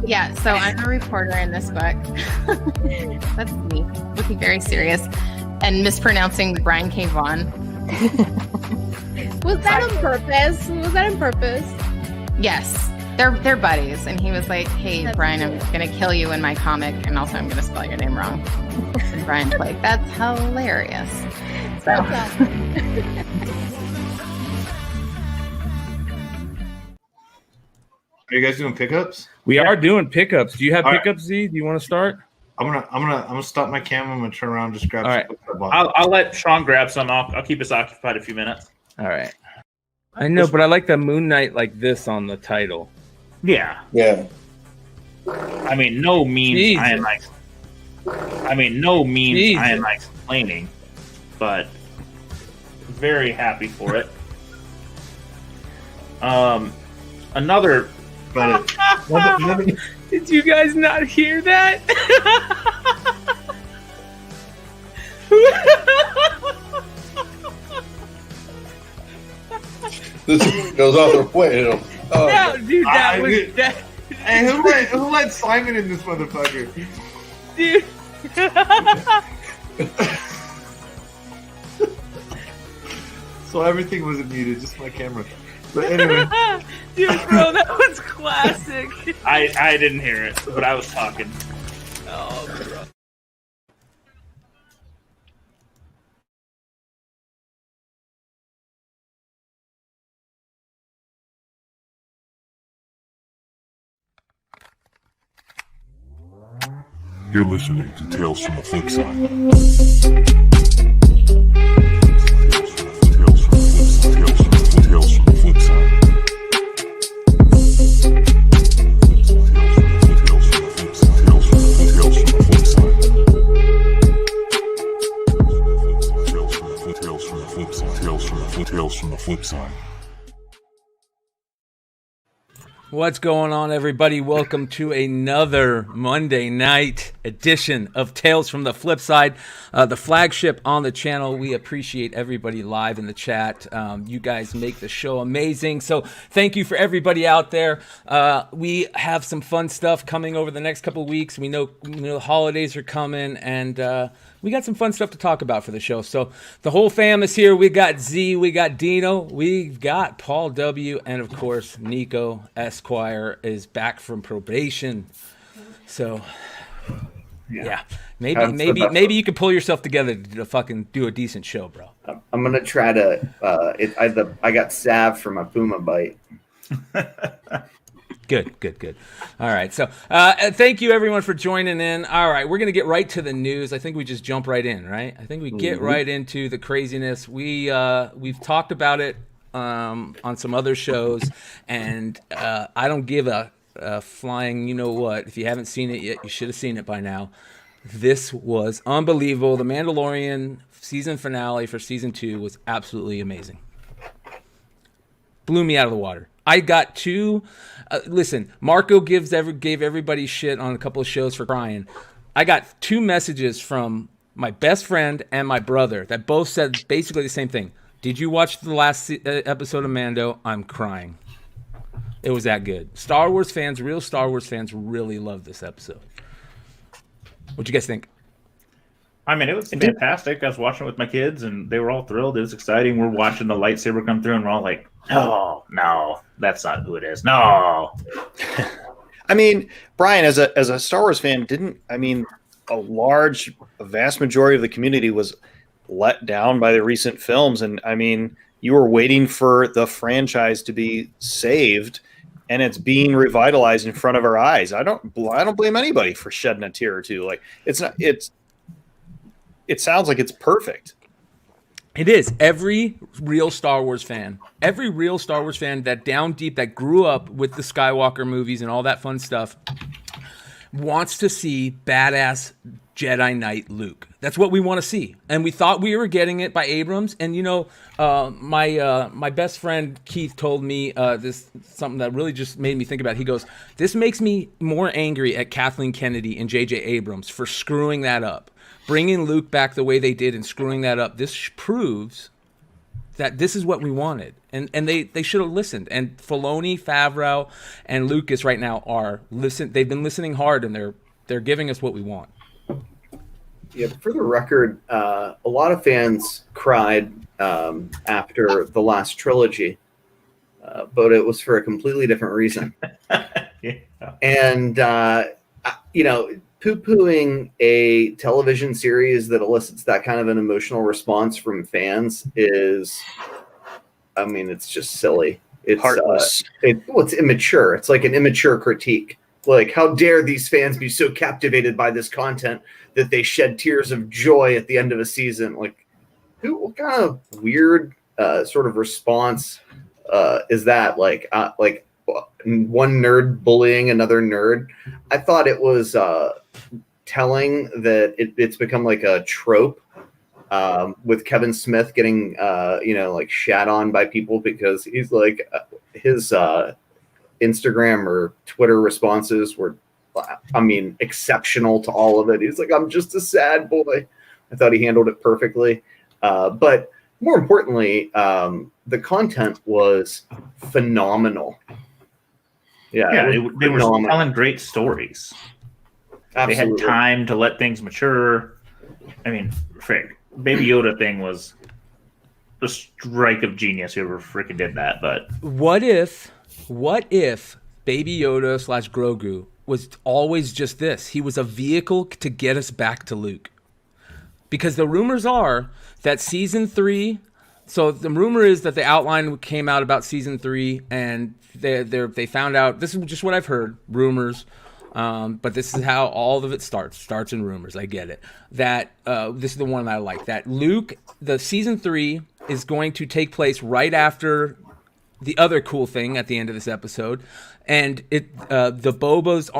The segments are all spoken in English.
Yeah, so I'm a reporter in this book. That's me, looking very serious and mispronouncing Bryan K. Vaughn. Was that on purpose? Yes, they're buddies, and he was like, "Hey, Bryan, I'm gonna kill you in my comic, and also I'm gonna spell your name wrong." And Bryan's like, "That's hilarious." So. Are you guys doing pickups? We are doing pickups. Do you have All pickups, Z? Do you want to start? I'm gonna stop my camera. I'm gonna turn around, just grab. All right. I'll let Sean grab some. I'll keep us occupied a few minutes. All right. I know, but I like the Moon Knight like this on the title. Yeah. Yeah. I mean, no means Jesus. I am like. I mean, no means Jesus. I am like complaining, but very happy for it. Another. Did you guys not hear that? This goes off the window. Oh, No, dude, that was that. Hey, who let Simon in this motherfucker? Dude. So everything wasn't muted, just my camera. But anyway, Dude, bro, that was classic. I didn't hear it, but I was talking. Oh, bro. You're listening to Tales from the Flipside. Tales from the Flipside. Tales from the Flipside. What's going on, everybody? Welcome to another Monday night edition of Tales from the Flipside, the flagship on the channel. We appreciate everybody live in the chat. You guys make the show amazing. So thank you for everybody out there. We have some fun stuff coming over the next couple of weeks. We know the holidays are coming, and we got some fun stuff to talk about for the show. So the whole fam is here. We got Z, we got Dino, we've got Paul W, and of course Nico Esquire is back from probation. So yeah, maybe you can pull yourself together to fucking do a decent show, bro. I'm gonna try to. I got salve for my puma bite. Good. All right. So thank you, everyone, for joining in. All right. We're going to get right to the news. I think we just jump right in, right? I think we get right into the craziness. We've talked about it on some other shows, and I don't give a flying you-know-what. If you haven't seen it yet, you should have seen it by now. This was unbelievable. The Mandalorian season finale for season 2 was absolutely amazing. Blew me out of the water. I got two. Listen, Marco gave everybody shit on a couple of shows for crying. I got 2 messages from my best friend and my brother that both said basically the same thing. Did you watch the last episode of Mando? I'm crying. It was that good. Star Wars fans, real Star Wars fans, really loved this episode. What'd you guys think? I mean, it was fantastic. I was watching it with my kids, and they were all thrilled. It was exciting. We're watching the lightsaber come through, and we're all like, no, that's not who it is. No. I mean, Bryan, as a Star Wars fan, a vast majority of the community was let down by the recent films. And I mean, you were waiting for the franchise to be saved, and it's being revitalized in front of our eyes. I don't blame anybody for shedding a tear or two. Like, it sounds like it's perfect. It is. Every real Star Wars fan that down deep, that grew up with the Skywalker movies and all that fun stuff, wants to see badass Jedi Knight Luke. That's what we want to see. And we thought we were getting it by Abrams. And, my best friend Keith told me something that really just made me think about it. He goes, this makes me more angry at Kathleen Kennedy and J.J. Abrams for screwing that up. Bringing Luke back the way they did and screwing that up. This proves that this is what we wanted, and they should have listened. And Filoni, Favreau, and Lucas right now they've been listening hard, and they're giving us what we want. Yeah, for the record, a lot of fans cried after the last trilogy, but it was for a completely different reason. Yeah. And, poo-pooing a television series that elicits that kind of an emotional response from fans is, it's just silly. It's Heartless. It's immature. It's like an immature critique. Like, how dare these fans be so captivated by this content that they shed tears of joy at the end of a season? Like, what kind of weird sort of response is that? Like one nerd bullying another nerd. I thought it was telling that it's become like a trope with Kevin Smith getting shat on by people because he's like his Instagram or Twitter responses were, exceptional to all of it. He's like, I'm just a sad boy. I thought he handled it perfectly. But more importantly, the content was phenomenal. Yeah, they were telling great stories. Absolutely. They had time to let things mature. Baby Yoda thing was a strike of genius. Whoever freaking did that, but What if Baby Yoda / Grogu was always just this? He was a vehicle to get us back to Luke. Because the rumors are that season 3. So the rumor is that the outline came out about season 3, and they found out. This is just what I've heard, rumors, but this is how all of it starts in rumors. I get it. That this is the one that I like. That Luke, the season 3 is going to take place right after the other cool thing at the end of this episode, and the Boba's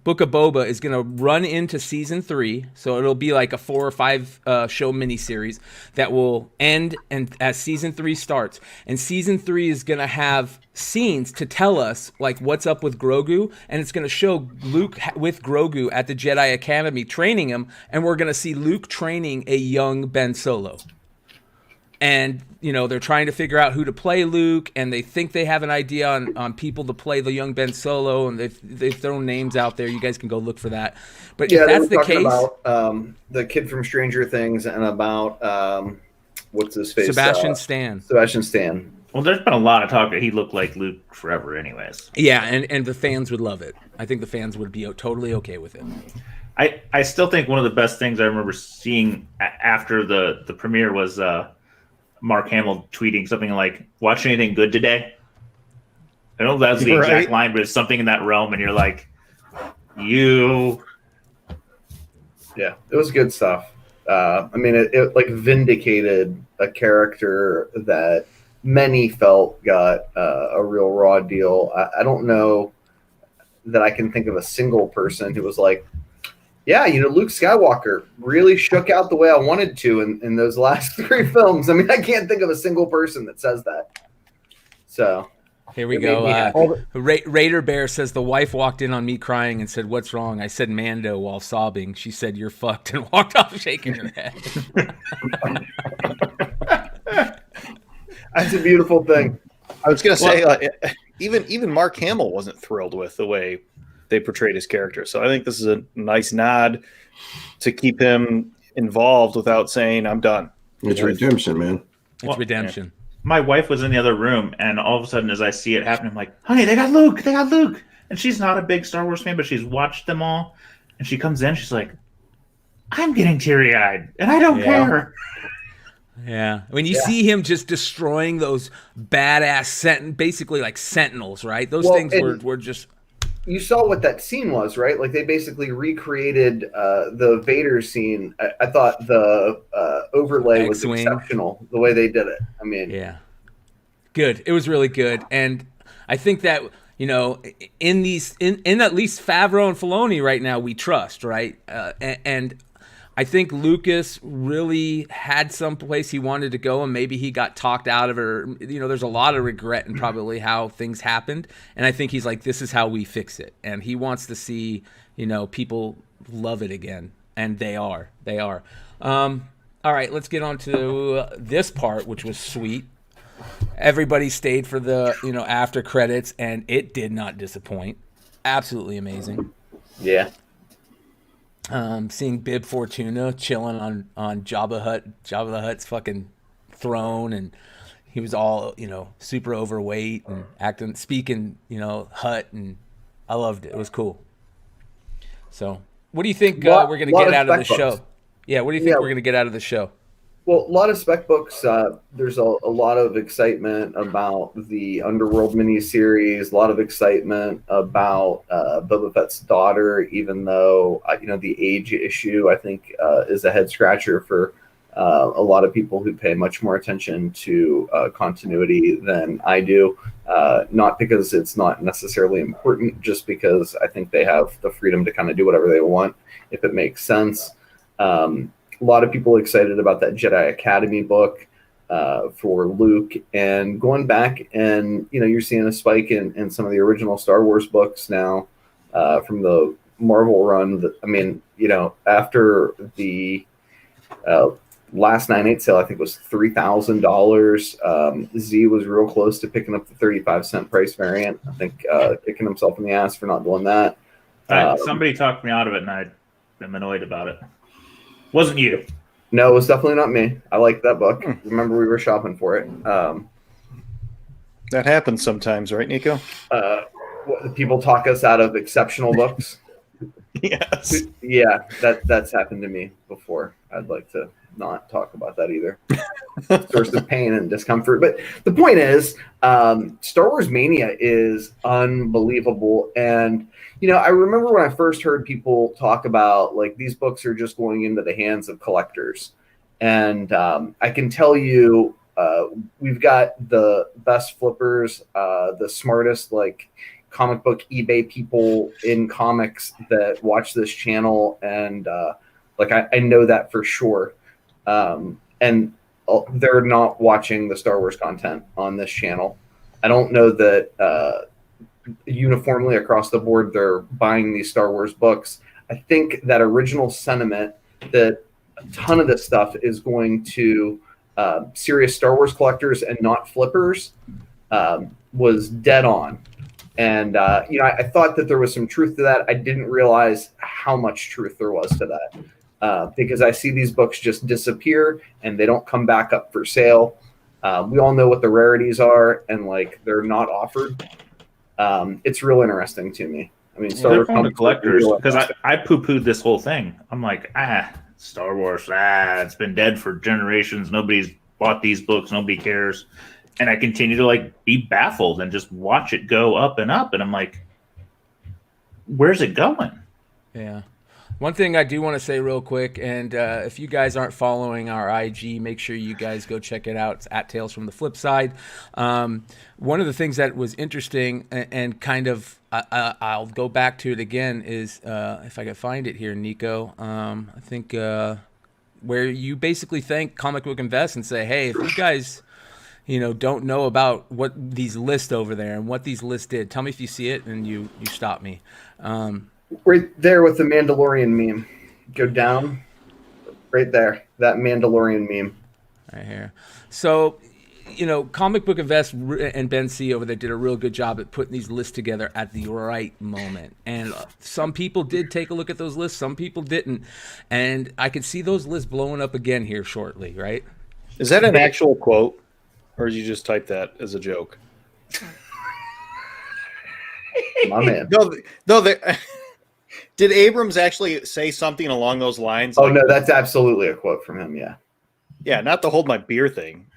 Book of Boba is going to run into season 3, so it'll be like a 4 or 5 show miniseries that will end and as season 3 starts. And season 3 is going to have scenes to tell us like what's up with Grogu, and it's going to show Luke with Grogu at the Jedi Academy training him, and we're going to see Luke training a young Ben Solo. And, they're trying to figure out who to play Luke, and they think they have an idea on people to play the young Ben Solo, and they've thrown names out there. You guys can go look for that. But if that's the case... about the kid from Stranger Things and about, what's his face? Sebastian Stan. Sebastian Stan. Well, there's been a lot of talk that he looked like Luke forever anyways. Yeah, and the fans would love it. I think the fans would be totally okay with it. I still think one of the best things I remember seeing after the premiere was... Mark Hamill tweeting something like, "Watch anything good today?" I don't know if that's the exact line, but it's something in that realm, and you're like, you. Yeah, it was good stuff. It like vindicated a character that many felt got a real raw deal. I don't know that I can think of a single person who was like, yeah, Luke Skywalker really shook out the way I wanted to in those last 3 films. I can't think of a single person that says that. So here we go. Raider Bear says the wife walked in on me crying and said, "What's wrong?" I said Mando while sobbing. She said, "You're fucked," and walked off shaking her head. That's a beautiful thing. I was going to say, even Mark Hamill wasn't thrilled with the way they portrayed his character. So I think this is a nice nod to keep him involved without saying, "I'm done." It's redemption, man. It's redemption. My wife was in the other room, and all of a sudden, as I see it happen, I'm like, "Honey, they got Luke! They got Luke!" And she's not a big Star Wars fan, but she's watched them all. And she comes in, she's like, "I'm getting teary-eyed, and I don't care." Yeah. When you see him just destroying those badass basically like Sentinels, right? Those things were just... You saw what that scene was, right? Like they basically recreated the Vader scene. I thought the overlay was exceptional, the way they did it. Yeah, good. It was really good, and I think that in at least Favreau and Filoni right now we trust, right? And I think Lucas really had some place he wanted to go, and maybe he got talked out of it. Or, there's a lot of regret in probably how things happened. And I think he's like, this is how we fix it. And he wants to see, people love it again. And they are. All right, let's get on to this part, which was sweet. Everybody stayed for the after credits, and it did not disappoint. Absolutely amazing. Yeah. Seeing Bib Fortuna chilling on Jabba the Hutt's fucking throne, and he was all super overweight and speaking Hutt, and I loved it. It was cool. So, what do you think we're gonna get out of the show? Yeah, what do you think we're gonna get out of the show? Well, a lot of spec books. There's a lot of excitement about the Underworld miniseries. A lot of excitement about Boba Fett's daughter, even though the age issue I think is a head scratcher for a lot of people who pay much more attention to continuity than I do. Not because it's not necessarily important, just because I think they have the freedom to kind of do whatever they want if it makes sense. A lot of people excited about that Jedi Academy book for Luke, and going back and you're seeing a spike in some of the original Star Wars books now from the Marvel run. After the last 9/8 sale, I think it was $3,000. Z was real close to picking up the 35-cent price variant. I think kicking himself in the ass for not doing that. Somebody talked me out of it, and I'm annoyed about it. Wasn't you? No, it was definitely not me. I liked that book. Remember, we were shopping for it. That happens sometimes, right, Nico? People talk us out of exceptional books. Yes. Yeah, that's happened to me before. I'd like to not talk about that either. Source of pain and discomfort. But the point is, Star Wars Mania is unbelievable. And I remember when I first heard people talk about these books are just going into the hands of collectors. And I can tell you, we've got the best flippers, the smartest comic book eBay people in comics that watch this channel. And I know that for sure. And they're not watching the Star Wars content on this channel. I don't know that uniformly across the board they're buying these Star Wars books. I think that original sentiment that a ton of this stuff is going to serious Star Wars collectors and not flippers was dead on. And I thought that there was some truth to that. I didn't realize how much truth there was to that. Because I see these books just disappear and they don't come back up for sale. We all know what the rarities are, and they're not offered. It's real interesting to me. I mean, Star Wars collectors, because I poo-pooed this whole thing. I'm like, Star Wars, it's been dead for generations. Nobody's bought these books. Nobody cares. And I continue to be baffled and just watch it go up and up. And I'm like, where's it going? Yeah. One thing I do want to say real quick, and if you guys aren't following our IG, make sure you guys go check it out. It's at Tales from the Flipside. One of the things that was interesting and kind of, I'll go back to it again, is if I can find it here, Nico, I think where you basically thank Comic Book Invest and say, hey, if you guys don't know about what these lists over there and what these lists did, tell me if you see it, and you stop me. Right there with the Mandalorian meme. Go down. Right there. That Mandalorian meme. Right here. So, Comic Book Invest and Ben C over there did a real good job at putting these lists together at the right moment. And some people did take a look at those lists. Some people didn't. And I could see those lists blowing up again here shortly, right? Is that an actual quote? Or did you just type that as a joke? My man. No, did Abrams actually say something along those lines? Oh, no, that's absolutely a quote from him, yeah. Yeah, not the hold my beer thing.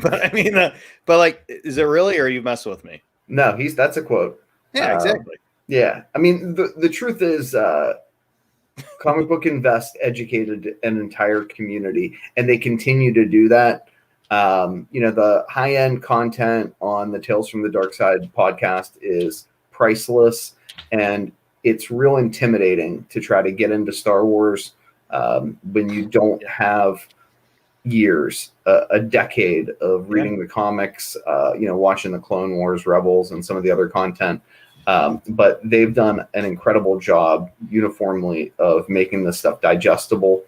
But I mean, is it really, or are you messing with me? No, that's a quote. Yeah, exactly. Yeah. I mean, the truth is Comic Book Invest educated an entire community, and they continue to do that. The high-end content on the Tales from the Dark Side podcast is priceless, and it's real intimidating to try to get into Star Wars when you don't have years, a decade of reading the comics, watching the Clone Wars, Rebels, and some of the other content. But they've done an incredible job uniformly of making this stuff digestible.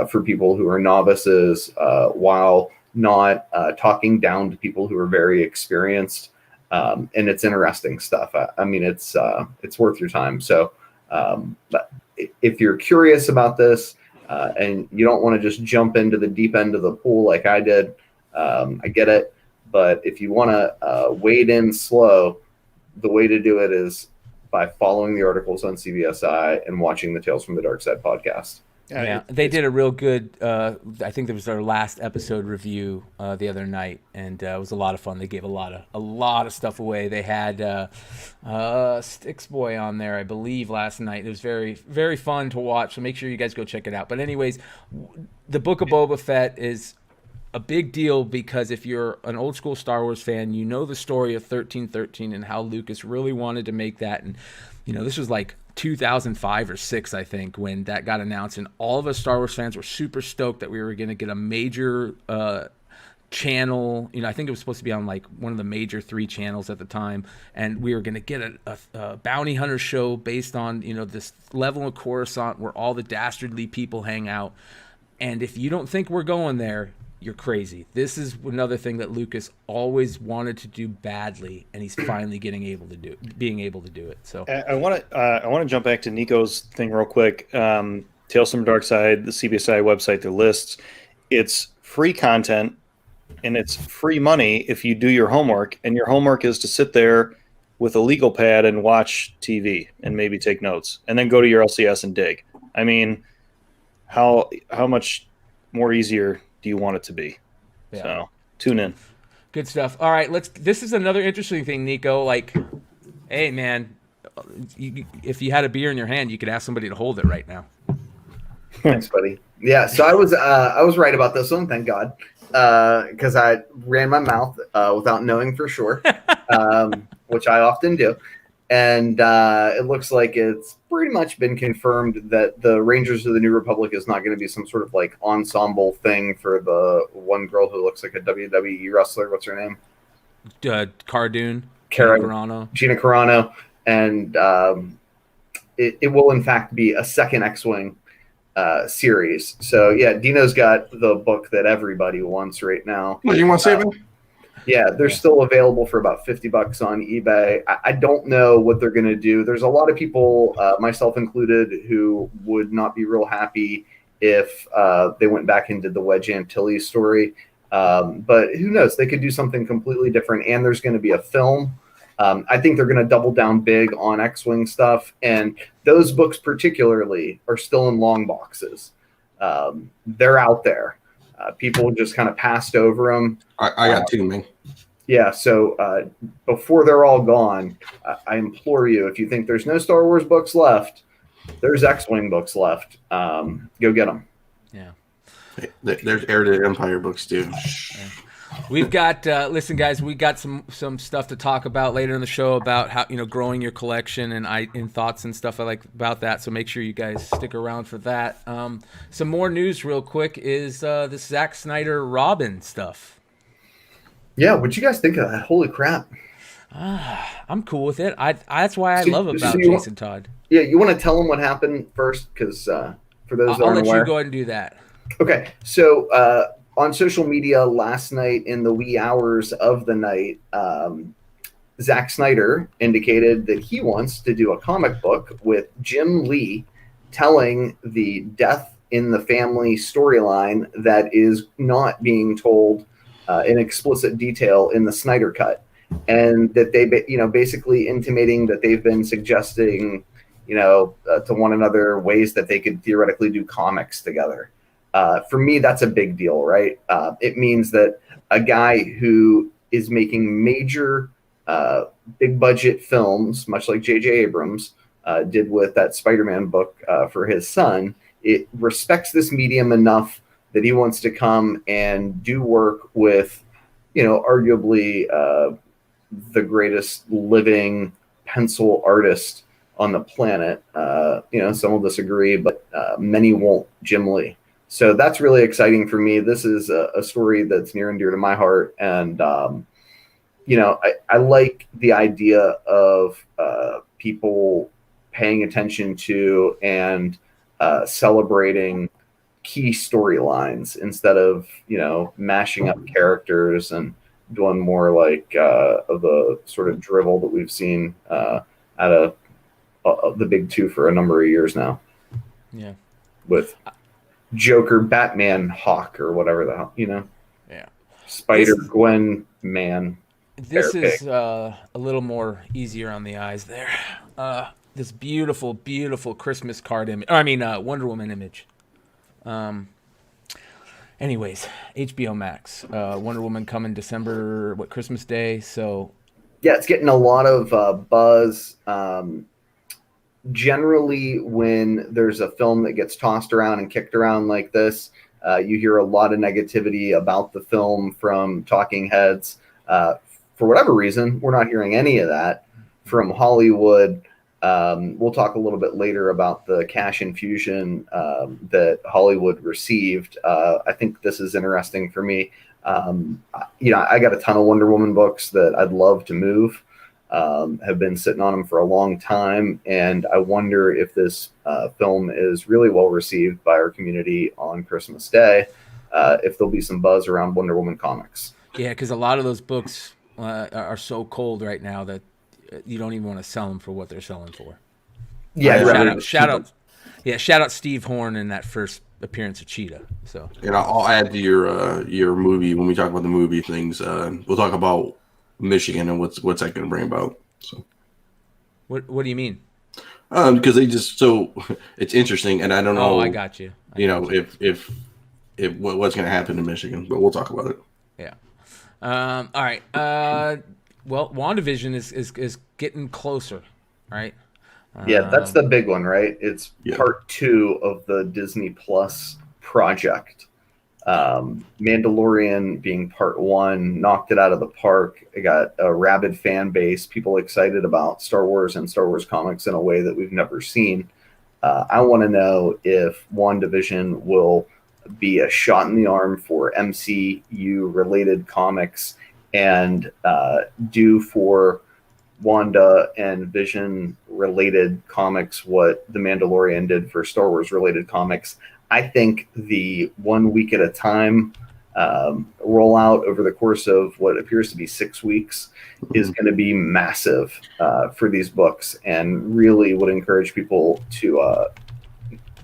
for people who are novices, while not talking down to people who are very experienced. And it's interesting stuff. I mean, it's worth your time. So but if you're curious about this and you don't want to just jump into the deep end of the pool like I did, I get it. But if you want to wade in slow, the way to do it is by following the articles on CBSI and watching the Tales from the Dark Side podcast. Yeah, they did a real good, I think that was our last episode review the other night, and it was a lot of fun. They gave a lot of stuff away. They had Sticks Boy on there, I believe, last night. It was very, very fun to watch, so make sure you guys go check it out. But anyways, the Book of Boba Fett is a big deal because if you're an old school Star Wars fan, you know the story of 1313 and how Lucas really wanted to make that. And, you know, this was like 2005 or 6, I think, when that got announced, and all of us Star Wars fans were super stoked that we were going to get a major channel. You know, I think it was supposed to be on like one of the major 3 channels at the time, and we were going to get a bounty hunter show based on, you know, this level of Coruscant where all the dastardly people hang out. And if you don't think we're going there, you're crazy. This is another thing that Lucas always wanted to do badly, and he's finally being able to do it. So I want to jump back to Nico's thing real quick. Tales from the Dark Side, the CBSI website, the lists. It's free content, and it's free money if you do your homework. And your homework is to sit there with a legal pad and watch TV and maybe take notes, and then go to your LCS and dig. I mean, how much more easier do you want it to be? Yeah. So tune in. Good stuff. All right, this is another interesting thing, Nico. Like, hey man, if you had a beer in your hand, you could ask somebody to hold it right now. Thanks, buddy. Yeah, so I was right about this one, thank God, because I ran my mouth without knowing for sure, which I often do. And it looks like it's pretty much been confirmed that the Rangers of the New Republic is not going to be some sort of like ensemble thing for the one girl who looks like a WWE wrestler. What's her name? Cardoon. Gina Carano. And it will, in fact, be a second X-Wing series. So, yeah, Dino's got the book that everybody wants right now. What, you want to save it? Yeah, they're still available for about $50 on eBay. I don't know what they're going to do. There's a lot of people, myself included, who would not be real happy if they went back and did the Wedge Antilles story. But who knows? They could do something completely different, and there's going to be a film. I think they're going to double down big on X-Wing stuff, and those books particularly are still in long boxes. They're out there. People just kind of passed over them. I got 2, man. Yeah, so before they're all gone, I implore you, if you think there's no Star Wars books left, there's X-Wing books left. Go get them. Yeah. There's Heir to the Empire books, too. Yeah. We've got, listen, guys, we got some stuff to talk about later in the show about how, you know, growing your collection and thoughts and stuff I like about that. So make sure you guys stick around for that. Some more news real quick is this Zack Snyder Robin stuff. Yeah, what'd you guys think of that? Holy crap. I'm cool with it. That's why I love about Jason Todd. Yeah, you want to tell them what happened first? Because for those that aren't I'll let aware. you go ahead and do that. Okay, so on social media last night in the wee hours of the night, Zack Snyder indicated that he wants to do a comic book with Jim Lee telling the death in the family storyline that is not being told in explicit detail in the Snyder Cut. And that they, basically intimating that they've been suggesting, to one another ways that they could theoretically do comics together. For me, that's a big deal, right? It means that a guy who is making major big budget films, much like J.J. Abrams did with that Spider-Man book for his son, it respects this medium enough that he wants to come and do work with, arguably the greatest living pencil artist on the planet. Some will disagrey, but many won't, Jim Lee. So that's really exciting for me. This is a story that's near and dear to my heart. And, I like the idea of people paying attention to and celebrating key storylines instead of, mashing up characters and doing more like of the sort of drivel that we've seen out of the big two for a number of years now. Yeah. With Joker, Batman, Hawk, or whatever the hell, Yeah. Spider, Gwen, Man. This Bear is Pig. a little more easier on the eyes there. This beautiful, beautiful Christmas card image. Wonder Woman image. Anyways, HBO Max. Wonder Woman coming December, Christmas Day. So Yeah, it's getting a lot of buzz. Generally, when there's a film that gets tossed around and kicked around like this, you hear a lot of negativity about the film from talking heads. For whatever reason, we're not hearing any of that from Hollywood. We'll talk a little bit later about the cash infusion that Hollywood received. I think this is interesting for me. I got a ton of Wonder Woman books that I'd love to move. Have been sitting on them for a long time, and I wonder if this film is really well received by our community on Christmas Day. If there'll be some buzz around Wonder Woman comics. yeah, because a lot of those books are so cold right now that you don't even want to sell them for what they're selling for. Yeah, shout out Steve Horn in that first appearance of Cheetah. So, And I'll add to your movie when we talk about the movie things. We'll talk about Michigan and what's that going to bring about. So, what do you mean? Because it's interesting, and I don't know. Oh, I got you. If what's going to happen in Michigan, but we'll talk about it. Yeah. All right. Well, WandaVision is getting closer, right? Yeah, that's the big one, right? It's Yeah. part 2 of the Disney Plus project. Mandalorian being part 1 knocked it out of the park. It got a rabid fan base, people excited about Star Wars and Star Wars comics in a way that we've never seen. I want to know if WandaVision will be a shot in the arm for MCU related comics and do for Wanda and Vision related comics what The Mandalorian did for Star Wars related comics. I think the 1 week at a time rollout over the course of what appears to be 6 weeks is going to be massive for these books, and really would encourage people to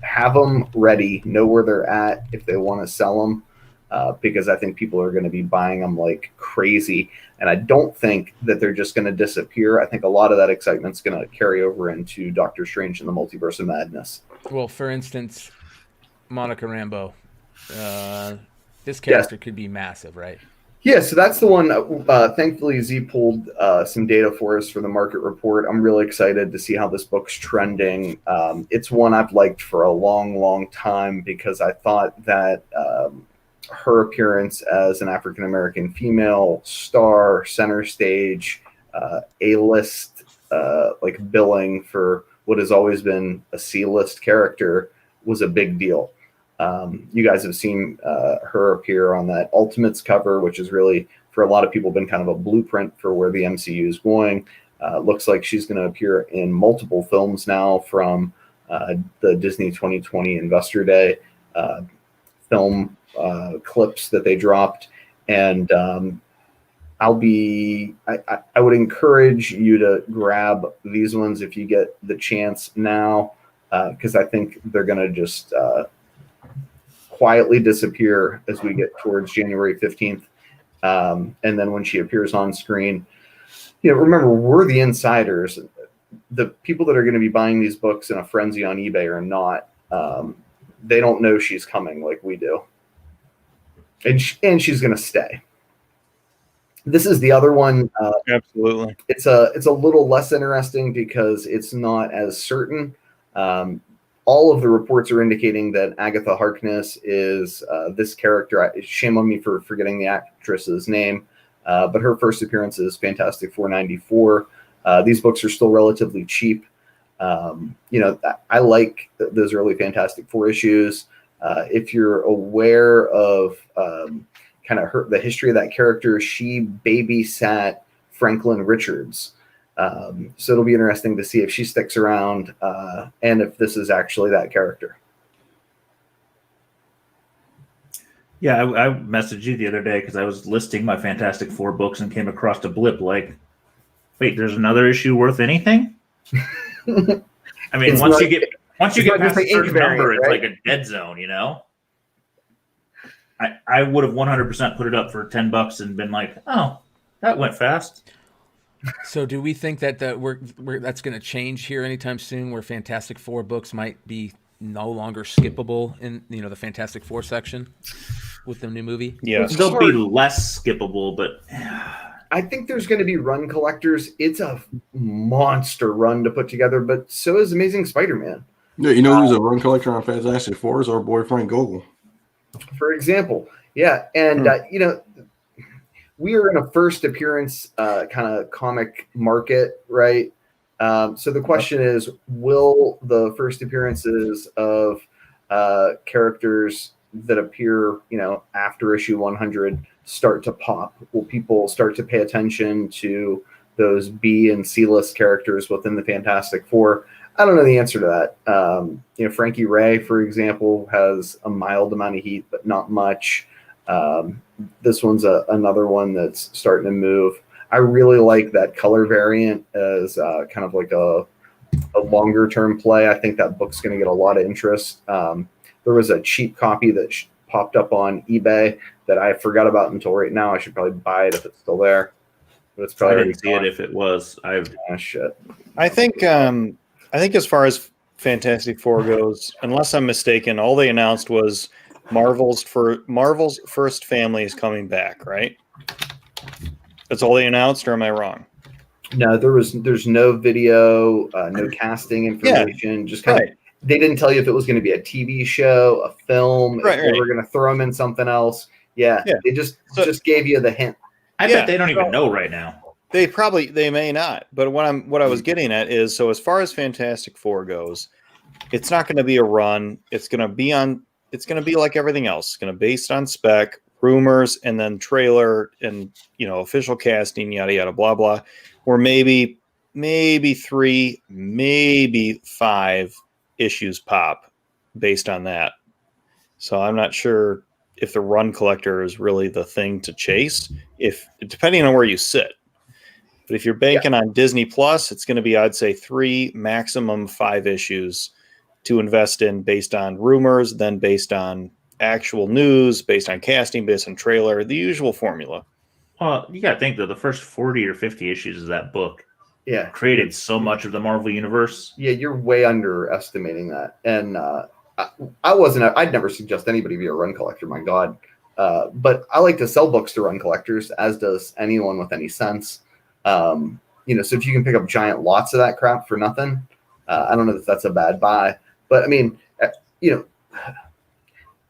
have them ready, know where they're at if they want to sell them, because I think people are going to be buying them like crazy. And I don't think that they're just going to disappear. I think a lot of that excitement is going to carry over into Doctor Strange and the Multiverse of Madness. Well, for instance, Monica Rambeau. This character could be massive, right? Yeah, so that's the one. Thankfully, Z pulled some data for us for the market report. I'm really excited to see how this book's trending. It's one I've liked for a long, long time because I thought that her appearance as an African-American female star, center stage, A-list, like billing for what has always been a C-list character was a big deal. You guys have seen her appear on that Ultimates cover, which is really, for a lot of people, been kind of a blueprint for where the MCU is going. Looks like she's going to appear in multiple films now from the Disney 2020 Investor Day film clips that they dropped. And I would encourage you to grab these ones if you get the chance now, because I think they're going to just quietly disappear as we get towards January 15th. And then when she appears on screen, remember, we're the insiders. The people that are going to be buying these books in a frenzy on eBay or not, they don't know she's coming like we do. And she's going to stay. This is the other one. Absolutely. It's a little less interesting because it's not as certain. All of the reports are indicating that Agatha Harkness is this character. Shame on me for forgetting the actress's name, but her first appearance is Fantastic Four 94. These books are still relatively cheap. I like those early Fantastic Four issues. If you're aware of kind of the history of that character, she babysat Franklin Richards. So it'll be interesting to see if she sticks around and if this is actually that character. Yeah, I messaged you the other day because I was listing my Fantastic Four books and came across a blip like, wait, there's another issue worth anything? I mean, It's once not- you get it's past not just a the ink certain variant, number, it's right? like a dead zone, you know? I would have 100% put it up for $10 and been like, oh, that went fast. So, do we think that that's going to change here anytime soon, where Fantastic Four books might be no longer skippable in the Fantastic Four section with the new movie? Yes. They'll be hard. less skippable, but I think there's going to be run collectors. It's a monster run to put together, but so is Amazing Spider-Man. Yeah, you know who's a run collector on Fantastic Four is our boy Frank Gogol. For example. Yeah, and we are in a first appearance kind of comic market, right? So the question is, will the first appearances of characters that appear, after issue 100 start to pop? Will people start to pay attention to those B and C list characters within the Fantastic Four? I don't know the answer to that. Frankie Ray, for example, has a mild amount of heat, but not much. This one's another one that's starting to move. I really like that color variant as kind of like a longer term play. I think that book's going to get a lot of interest. There was a cheap copy that popped up on eBay that I forgot about until right now. I should probably buy it if it's still there. But it's I probably didn't see it if it was. shit. I think as far as Fantastic Four goes, unless I'm mistaken, all they announced was Marvel's first family is coming back, right? That's all they announced, or am I wrong? No, there's no video, no casting information. Just kind of, they didn't tell you if it was going to be a TV show, a film, if they were going to throw them in something else. Yeah. They just gave you the hint. I bet they don't even know right now. They may not. But what I was getting at is, so as far as Fantastic Four goes, it's not going to be a run. It's going to be like everything else. It's going to be based on spec, rumors, and then trailer and official casting, yada yada blah blah. Or maybe 3, maybe 5 issues pop based on that. So I'm not sure if the run collector is really the thing to chase, depending on where you sit. But if you're banking on Disney Plus, it's going to be, I'd say, 3, maximum 5 issues to invest in based on rumors, then based on actual news, based on casting, based on trailer, the usual formula. Well, you got to think, though, the first 40 or 50 issues of that book created so much of the Marvel Universe. Yeah, you're way underestimating that. And I'd never suggest anybody be a run collector, my God. But I like to sell books to run collectors, as does anyone with any sense. So if you can pick up giant lots of that crap for nothing, I don't know if that's a bad buy. But I mean,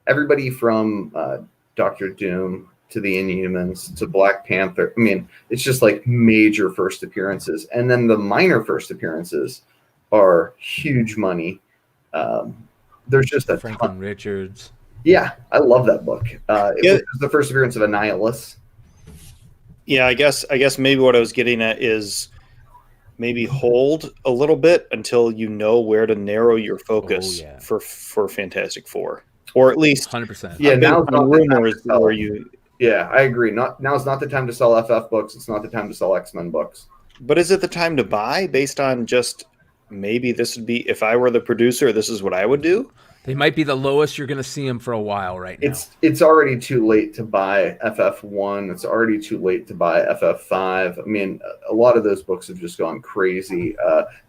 everybody from Doctor Doom to the Inhumans to Black Panther. I mean, it's just like major first appearances. And then the minor first appearances are huge money. There's just a Franklin ton. Richards. Yeah, I love that book. It was the first appearance of Annihilus. Yeah, I guess maybe what I was getting at is maybe hold a little bit until you know where to narrow your focus for Fantastic Four, or at least 100%. Yeah, now rumors where you. Yeah, I agree. Now's not the time to sell FF books. It's not the time to sell X-Men books. But is it the time to buy based on just maybe this would be, if I were the producer, this is what I would do? They might be the lowest you're going to see them for a while right now. It's already too late to buy FF1. It's already too late to buy FF5. I mean, a lot of those books have just gone crazy.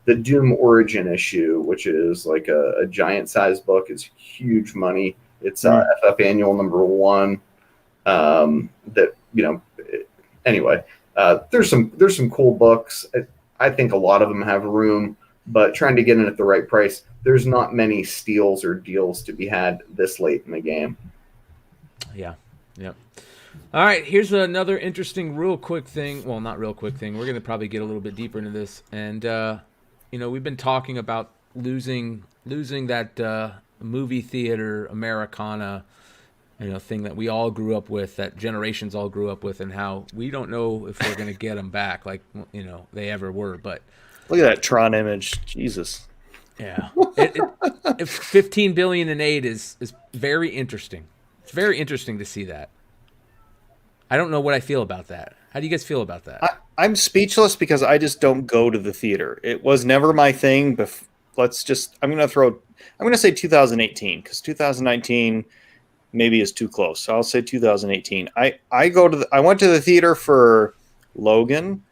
The Doom Origin issue, which is like a giant size book, is huge money. It's FF Annual #1. Anyway, there's some cool books. I think a lot of them have room, but trying to get in at the right price, there's not many steals or deals to be had this late in the game. Yeah. Yep. All right. Here's another interesting, real quick thing. Well, not real quick thing. We're going to probably get a little bit deeper into this. And, we've been talking about losing that movie theater Americana, thing that we all grew up with, that generations all grew up with, and how we don't know if we're going to get them back like, they ever were. But look at that Tron image. Jesus. Yeah. If $15 billion in aid is very interesting. It's very interesting to see that. I don't know what I feel about that. How do you guys feel about that? I'm speechless because I just don't go to the theater. It was never my thing. I'm going to say 2018 because 2019 maybe is too close. So I'll say 2018. I went to the theater for Logan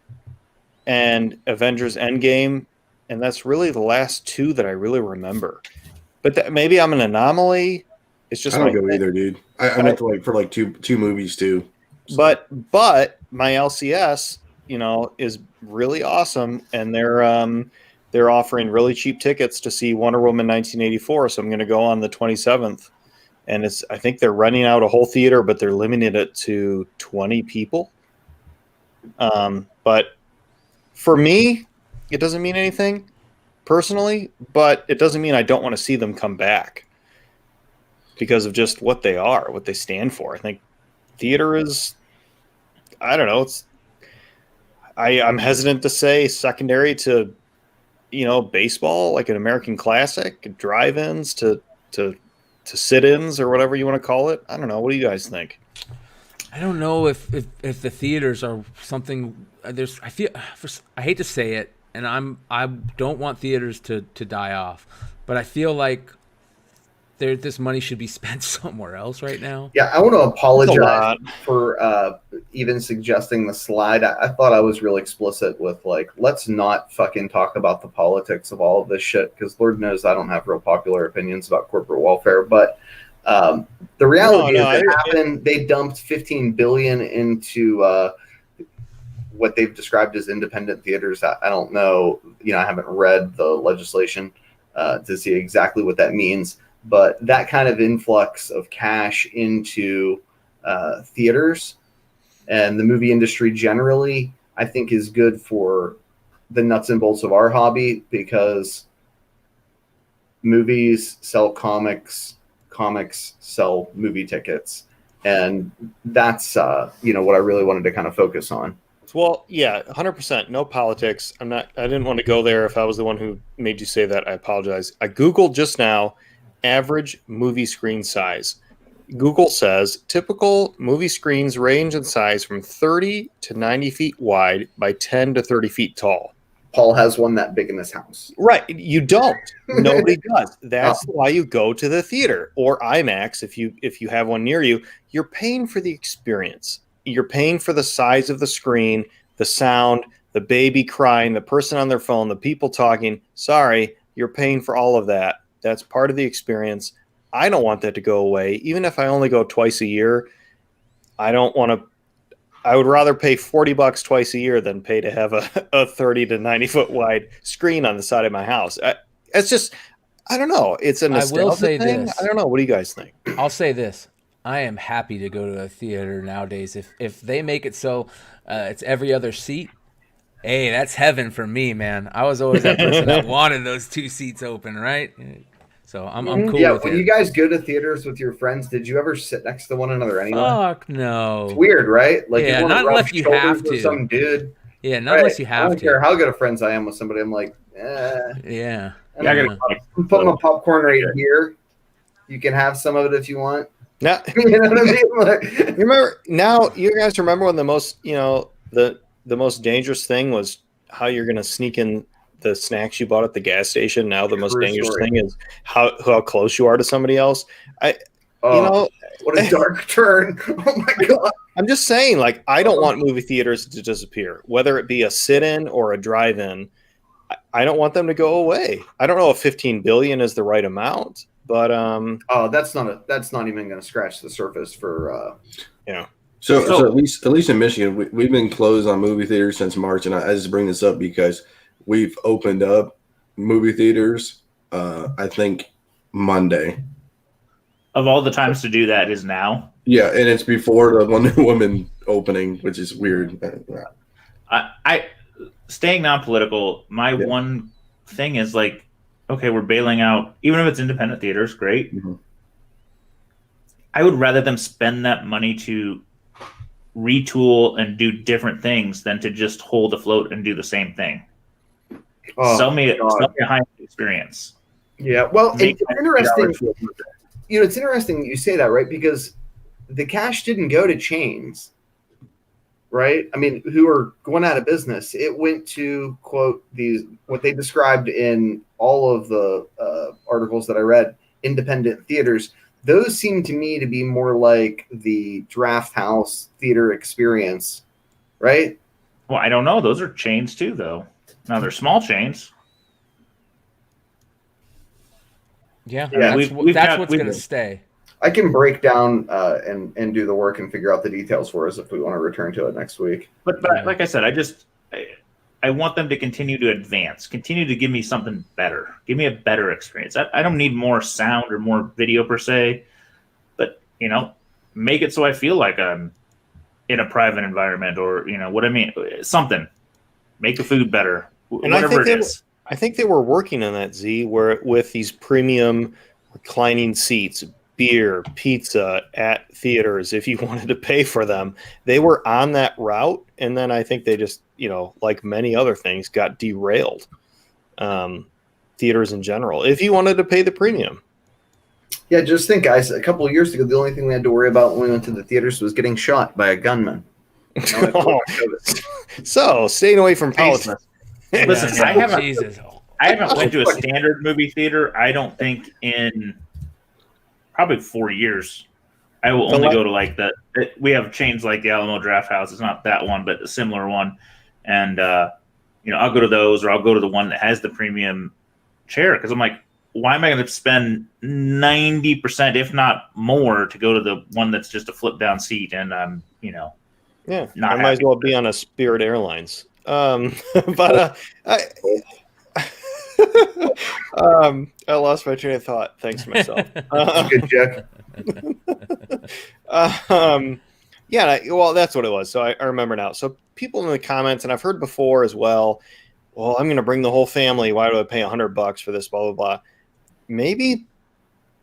and Avengers Endgame, and that's really the last two that I really remember. But maybe I'm an anomaly. It's just I don't go either, dude. I went to for two movies too. So. But my LCS, is really awesome, and they're offering really cheap tickets to see Wonder Woman 1984. So I'm going to go on the 27th, and I think they're renting out a whole theater, but they're limiting it to 20 people. But for me, it doesn't mean anything personally, but it doesn't mean I don't want to see them come back because of just what they are, what they stand for. I think theater is, I don't know, I'm hesitant to say secondary to, baseball, like an American classic, drive-ins to sit-ins or whatever you want to call it. I don't know. What do you guys think? I don't know if the theaters are something. I hate to say it, and I don't want theaters to die off, but I feel like this money should be spent somewhere else right now. Yeah, I want to apologize for even suggesting the slide. I thought I was real explicit with let's not fucking talk about the politics of all of this shit, because Lord knows I don't have real popular opinions about corporate welfare. But the reality is it happened. They dumped $15 billion into what they've described as independent theaters. I don't know. I haven't read the legislation to see exactly what that means. But that kind of influx of cash into theaters and the movie industry generally, I think, is good for the nuts and bolts of our hobby, because movies sell comics, comics sell movie tickets. And that's, what I really wanted to kind of focus on. Well, yeah, 100%. No politics. I didn't want to go there. If I was the one who made you say that, I apologize. I Googled just now average movie screen size. Google says typical movie screens range in size from 30 to 90 feet wide by 10 to 30 feet tall. Paul has one that big in his house. Right. You don't. Nobody does. That's why you go to the theater or IMAX. If you have one near you, you're paying for the experience. You're paying for the size of the screen, the sound, the baby crying, the person on their phone, the people talking. Sorry, you're paying for all of that. That's part of the experience. I don't want that to go away. Even if I only go twice a year, I would rather pay $40 twice a year than pay to have a 30 to 90 foot wide screen on the side of my house. It's just, I don't know. It's a nostalgia I will say thing. this. I don't know. What do you guys think? I'll say this. I am happy to go to a theater nowadays. If they make it so it's every other seat, hey, that's heaven for me, man. I was always that person that wanted those two seats open, right? So I'm cool with when it. you guys go to theaters with your friends, did you ever sit next to one another anyway? Fuck no. It's weird, right? Like, yeah, you not unless you have to. Some dude. Yeah, not unless you have to. I don't care how good of friends I am with somebody. I'm like, Yeah. I put my popcorn right here. You can have some of it if you want. Now, you know what I mean? Like, remember now, you guys remember when the most, the most dangerous thing was how you're going to sneak in the snacks you bought at the gas station. Now the most dangerous thing is how close you are to somebody else. What a dark turn. Oh my God. I'm just saying, I don't want movie theaters to disappear, whether it be a sit-in or a drive-in. I don't want them to go away. I don't know if 15 billion is the right amount, but that's not even going to scratch the surface for So at least in Michigan, we've been closed on movie theaters since March, and I just bring this up because we've opened up movie theaters. I think Monday. Of all the times to do that is now. Yeah, and it's before the Wonder Woman opening, which is weird. I staying non-political. My one thing is okay, we're bailing out, even if it's independent theaters, great. Mm-hmm. I would rather them spend that money to retool and do different things than to just hold afloat and do the same thing. Sell me a high experience. Yeah, well, it's interesting. It's interesting you say that, right? Because the cash didn't go to chains, right? I mean, who are going out of business. It went to, quote, what they described in all of the articles that I read, independent theaters. Those seem to me to be more like the Draft House theater experience, right? Well, I don't know. Those are chains too, though. Now they're small chains. Yeah, Yeah, that's what's going to stay. I can break down and do the work and figure out the details for us if we want to return to it next week. But like I said, I want them to continue to advance, continue to give me something better, give me a better experience. I don't need more sound or more video per se, but make it so I feel like I'm in a private environment, or what I mean, something. Make the food better, And whatever it is. I think they were working on that, Z, where with these premium reclining seats, beer, pizza at theaters, if you wanted to pay for them, they were on that route. And then I think they just, like many other things, got derailed. Theaters in general, if you wanted to pay the premium. Yeah, just think, guys, a couple of years ago, the only thing we had to worry about when we went to the theaters was getting shot by a gunman. So staying away from politics. Listen, I haven't went to a standard movie theater, I don't think, in probably 4 years. I will only go to we have chains like the Alamo Draft House. It's not that one, but a similar one. And, I'll go to those, or I'll go to the one that has the premium chair, because I'm like, why am I going to spend 90%, if not more, to go to the one that's just a flip down seat? And I might as well be on a Spirit Airlines. But I lost my train of thought. Thanks to myself. Good, Jack. Well, that's what it was. So I remember now. So people in the comments, and I've heard before as well, well, I'm going to bring the whole family. Why do I pay $100 for this? Blah, blah, blah. Maybe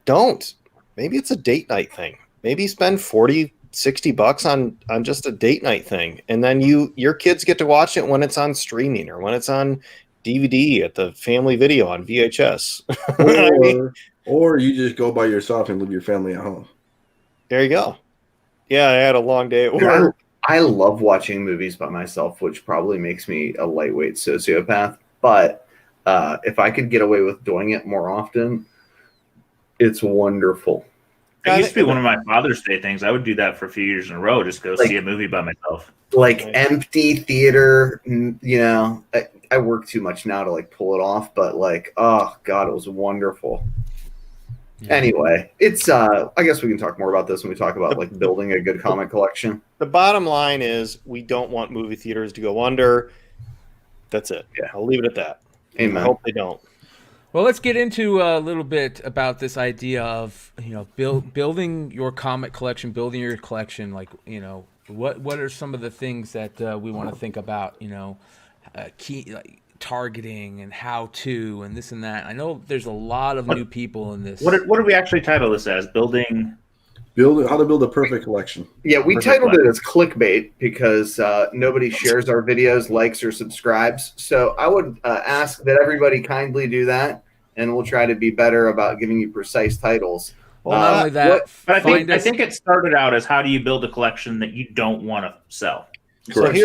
don't. Maybe it's a date night thing. Maybe spend $40-$60 on just a date night thing. And then your kids get to watch it when it's on streaming or when it's on DVD at the family video on VHS. Or you just go by yourself and leave your family at home. There you go. Yeah, I had a long day at work. I love watching movies by myself, which probably makes me a lightweight sociopath. But if I could get away with doing it more often, it's wonderful. It used to be one of my Father's Day things. I would do that for a few years in a row, just go see a movie by myself. Empty theater, I work too much now to pull it off, but oh God, it was wonderful. Yeah. Anyway, it's I guess we can talk more about this when we talk about building a good comic collection. The bottom line is we don't want movie theaters to go under. That's it. Yeah, I'll leave it at that. Amen. I hope they don't. Well, let's get into a little bit about this idea of building your comic collection, building your collection. What are some of the things that we want to think about? Key targeting and how to and this and that. I know there's a lot of new people in this. What did we actually title this as? How to build a perfect collection. Yeah, we titled it as clickbait because nobody shares our videos, likes, or subscribes. So I would ask that everybody kindly do that, and we'll try to be better about giving you precise titles. Well, not only that, but I think it started out as how do you build a collection that you don't want to sell. Correct.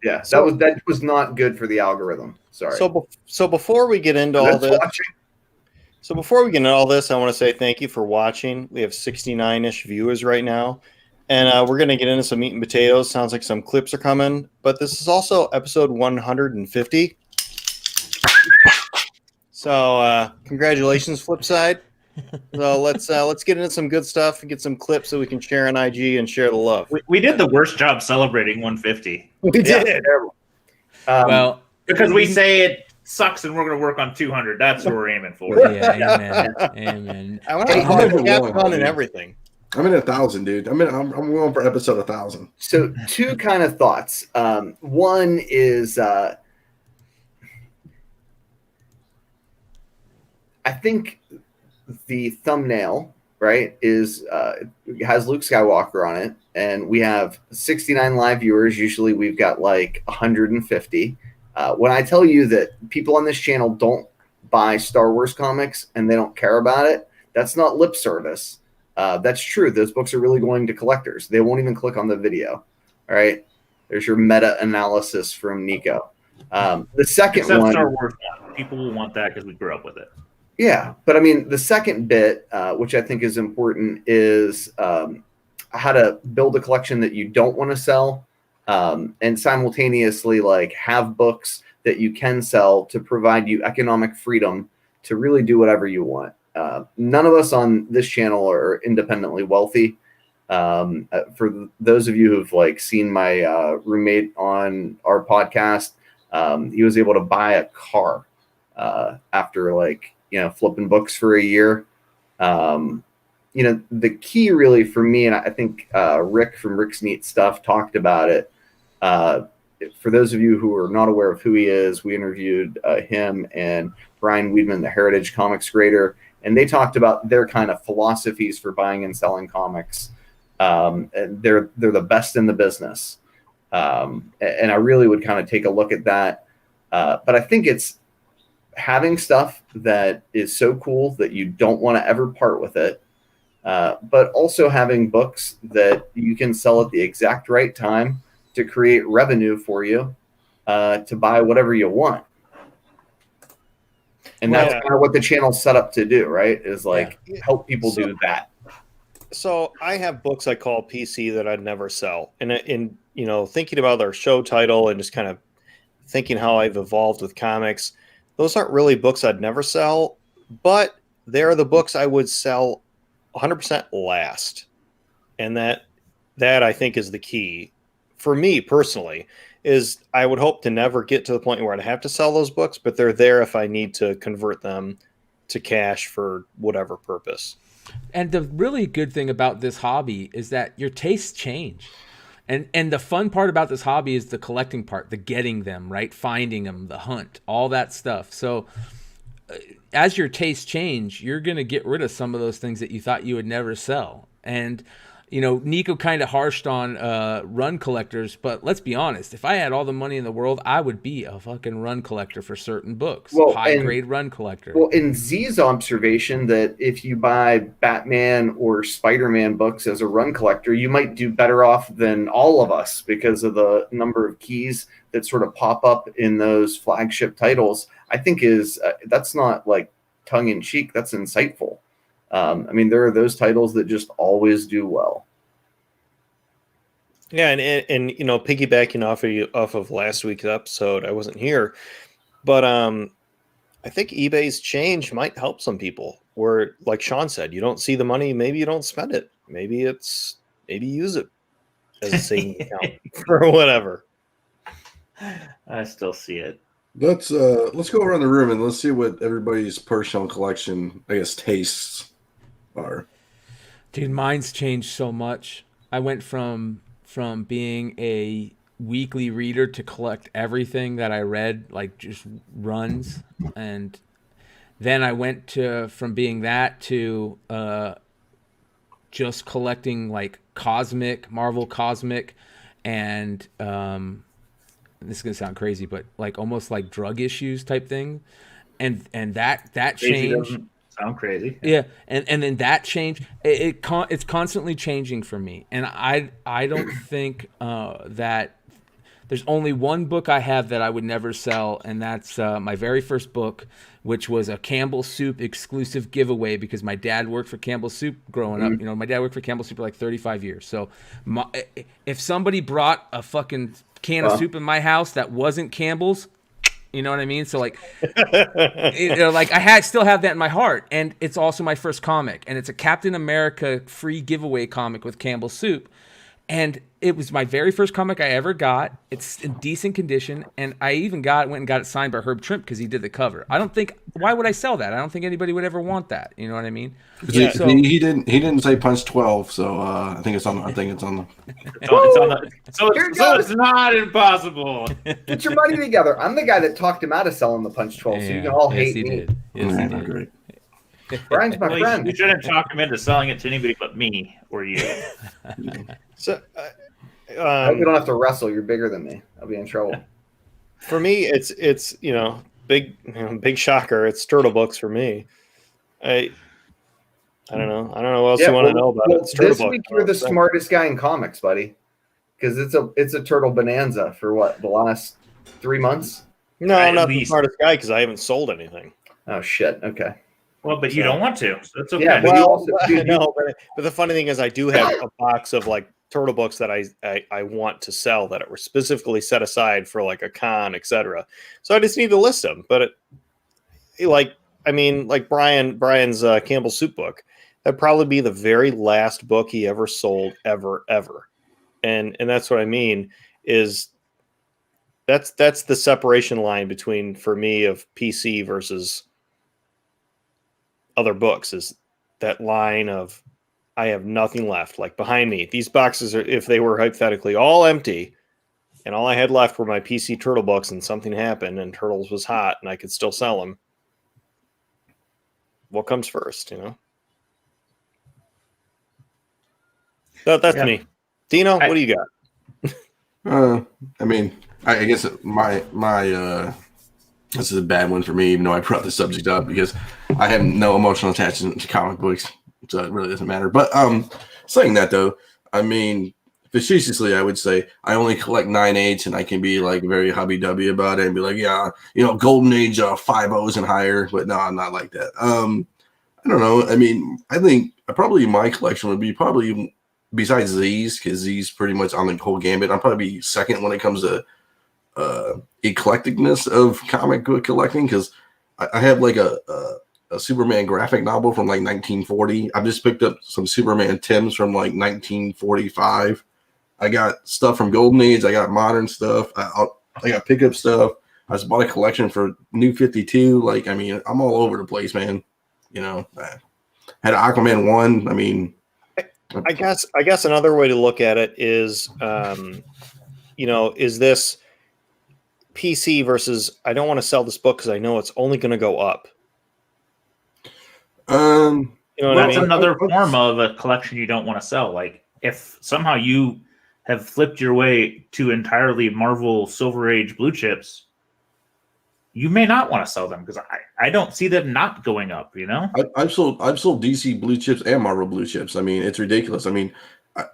That was not good for the algorithm. Sorry. So before we get into all this, I want to say thank you for watching. We have 69-ish viewers right now, and we're going to get into some meat and potatoes. Sounds like some clips are coming, but this is also episode 150. So congratulations, Flipside. So let's get into some good stuff and get some clips so we can share on IG and share the love. We did the worst job celebrating 150. We did. Well, because we say it sucks and we're going to work on 200. That's what we're aiming for. Yeah, amen. I want to have fun and everything. I'm in 1,000, dude. I'm going for episode 1,000. So two kind of thoughts. One is I think the thumbnail, right, has Luke Skywalker on it, and we have 69 live viewers. Usually we've got 150. When I tell you that people on this channel don't buy Star Wars comics and they don't care about it, that's not lip service. That's true. Those books are really going to collectors. They won't even click on the video. All right. There's your meta analysis from Nico. The second Except one, Star Wars, people will want that because we grew up with it. yeah, but I mean, the second bit, which I think is important, is how to build a collection that you don't want to sell, and simultaneously like have books that you can sell to provide you economic freedom to really do whatever you want. None of us on this channel are independently wealthy. For those of you who've like seen my roommate on our podcast, he was able to buy a car after like, flipping books for a year. The key really for me, and I think Rick from Rick's Neat Stuff talked about it. For those of you who are not aware of who he is, we interviewed him and Bryan Weedman, the Heritage Comics creator, and they talked about their kind of philosophies for buying and selling comics. And they're the best in the business. And I really would kind of take a look at that. But I think it's having stuff that is so cool that you don't want to ever part with it. But also having books that you can sell at the exact right time to create revenue for you to buy whatever you want. And that's kind of what the channel's set up to do, right? Is like help people do that. So I have books I call PC that I'd never sell. And thinking about our show title and just kind of thinking how I've evolved with comics, those aren't really books I'd never sell, but they're the books I would sell 100% last. And that I think is the key for me personally, is I would hope to never get to the point where I'd have to sell those books, but they're there if I need to convert them to cash for whatever purpose. And the really good thing about this hobby is that your tastes change. And the fun part about this hobby is the collecting part, the getting them, right? Finding them, the hunt, all that stuff. So as your tastes change, you're going to get rid of some of those things that you thought you would never sell. And Nico kind of harshed on run collectors, but let's be honest. If I had all the money in the world, I would be a fucking run collector for certain books. High-grade run collector. Well, in Z's observation that if you buy Batman or Spider-Man books as a run collector, you might do better off than all of us because of the number of keys that sort of pop up in those flagship titles, I think that's not like tongue-in-cheek. That's insightful. There are those titles that just always do well. Yeah, and piggybacking off of last week's episode, I wasn't here, but I think eBay's change might help some people. Where, like Sean said, you don't see the money, maybe you don't spend it, maybe use it as a savings account or whatever. I still see it. Let's go around the room and let's see what everybody's personal collection, I guess, tastes are. Dude, mine's changed so much. I went from being a weekly reader to collect everything that I read, like just runs, and then I went from being that to just collecting like Marvel Cosmic, and this is gonna sound crazy, but like almost like drug issues type thing, and that changed. Sound crazy. Yeah, and then that change. It's constantly changing for me, and I don't think that there's only one book I have that I would never sell, and that's my very first book, which was a Campbell Soup exclusive giveaway because my dad worked for Campbell Soup growing up. My dad worked for Campbell Soup for like 35 years. So if somebody brought a fucking can of soup in my house that wasn't Campbell's, you know what I mean? So like, I still have that in my heart, and it's also my first comic, and it's a Captain America free giveaway comic with Campbell Soup, and it was my very first comic I ever got. It's in decent condition, and I even went and got it signed by Herb Trimp because he did the cover. Why would I sell that? I don't think anybody would ever want that. You know what I mean? Yeah, so, he didn't say punch 12, so I think it's on the. So it's not impossible. Get your money together. I'm the guy that talked him out of selling the punch 12, so you can all hate me. Did. Yes, he did. Great. Brian's my friend. You shouldn't talk him into selling it to anybody but me or you. So we don't have to wrestle. You're bigger than me. I'll be in trouble. For me, it's big shocker. It's turtle books for me. I don't know. I don't know what else you want to know about it. It's this turtle week book. you're the smartest guy in comics, buddy, because it's a turtle bonanza for what, the last 3 months? No, I'm not the smartest guy because I haven't sold anything. Oh shit. Okay. Well, but you don't want to, so it's okay. Yeah, but Well, no, but the funny thing is, I do have a box of like turtle books that I want to sell that were specifically set aside for like a con, etc. So I just need to list them. But like Brian's Campbell Soup book, that'd probably be the very last book he ever sold, ever. And that's what I mean is that's the separation line between, for me, of PC versus other books, is that line of I have nothing left. Like behind me, these boxes are, if they were hypothetically all empty and all I had left were my PC Turtle books and something happened and Turtles was hot and I could still sell them, what comes first, you know? That's me. Dino, what do you got? I mean, I guess my this is a bad one for me, even though I brought the subject up, because I have no emotional attachment to comic books, so it really doesn't matter. But saying that though, I mean, facetiously, I would say I only collect 9/8, and I can be like very hubby-dubby about it and be like, yeah, Golden Age 5.0s and higher. But no, I'm not like that. I don't know. I mean, I think probably my collection would be probably, besides Z's, because Z's pretty much on the whole gambit, I'll probably be second when it comes to eclecticness of comic book collecting, because I have like a Superman graphic novel from like 1940. I've just picked up some Superman Tims from like 1945. I got stuff from Golden Age. I got modern stuff. I got pickup stuff. I just bought a collection for New 52. Like, I mean, I'm all over the place, man. I had Aquaman 1. I mean, I guess another way to look at it is, is this PC versus I don't want to sell this book because I know it's only going to go up. That's another form of a collection you don't want to sell. Like if somehow you have flipped your way to entirely Marvel Silver Age blue chips, you may not want to sell them because I don't see them not going up. I've sold DC blue chips and Marvel blue chips. I mean, it's ridiculous. I mean,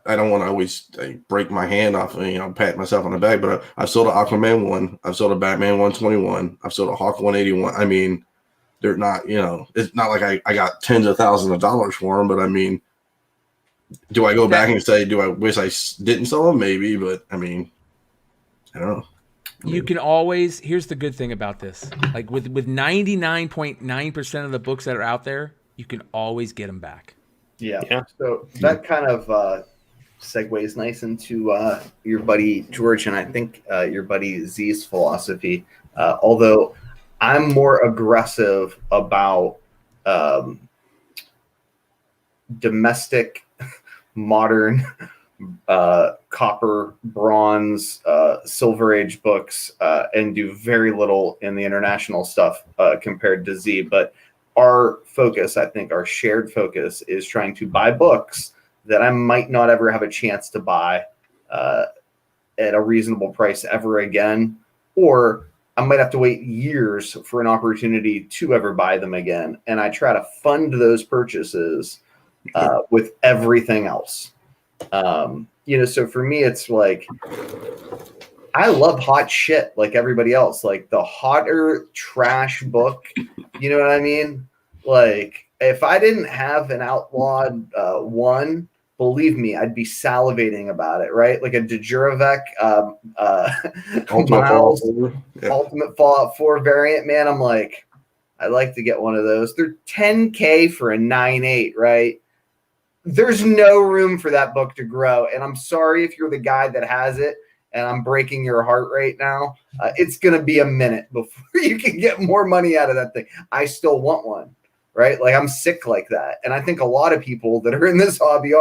I don't want to always break my hand off and pat myself on the back, but I've sold an Aquaman 1, I've sold a Batman 121, I've sold a Hawk 181. I mean, they're not, it's not like I got tens of thousands of dollars for them, but I mean, do I go back and say, do I wish I didn't sell them? Maybe, but I mean, I don't know. You can always, here's the good thing about this, like with 99.9% of the books that are out there, you can always get them back. Yeah. So that kind of segues nice into your buddy George and I think your buddy Z's philosophy. Although I'm more aggressive about domestic, modern, copper, bronze, Silver Age books, and do very little in the international stuff compared to Z. But our focus, I think our shared focus, is trying to buy books that I might not ever have a chance to buy at a reasonable price ever again, or I might have to wait years for an opportunity to ever buy them again. And I try to fund those purchases with everything else. So for me, it's like, I love hot shit like everybody else. Like the hotter trash book, you know what I mean? Like if I didn't have an Outlawed 1, believe me, I'd be salivating about it, right? Like a Djuravec Ultimate Fallout 4 variant, man. I'm like, I'd like to get one of those. They're $10K for a 9/8, right? There's no room for that book to grow. And I'm sorry if you're the guy that has it and I'm breaking your heart right now. It's going to be a minute before you can get more money out of that thing. I still want one, right? Like I'm sick like that. And I think a lot of people that are in this hobby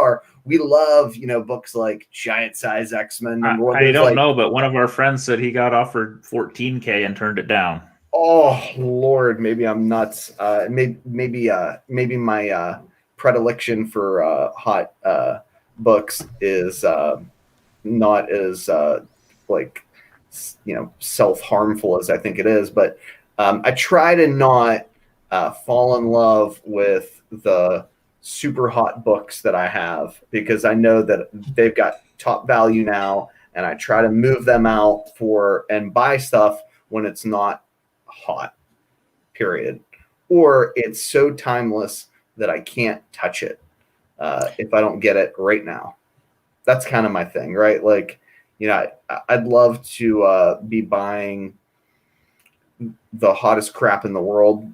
we love, books like Giant Size X-Men. I don't know, but one of our friends said he got offered $14K and turned it down. Oh Lord, maybe I'm nuts. Maybe my predilection for hot books is not as self-harmful as I think it is, but I try to not fall in love with the super hot books that I have because I know that they've got top value now, and I try to move them out for and buy stuff when it's not hot, period. Or it's so timeless that I can't touch it if I don't get it right now. That's kind of my thing, right? Like, you know, I'd love to be buying the hottest crap in the world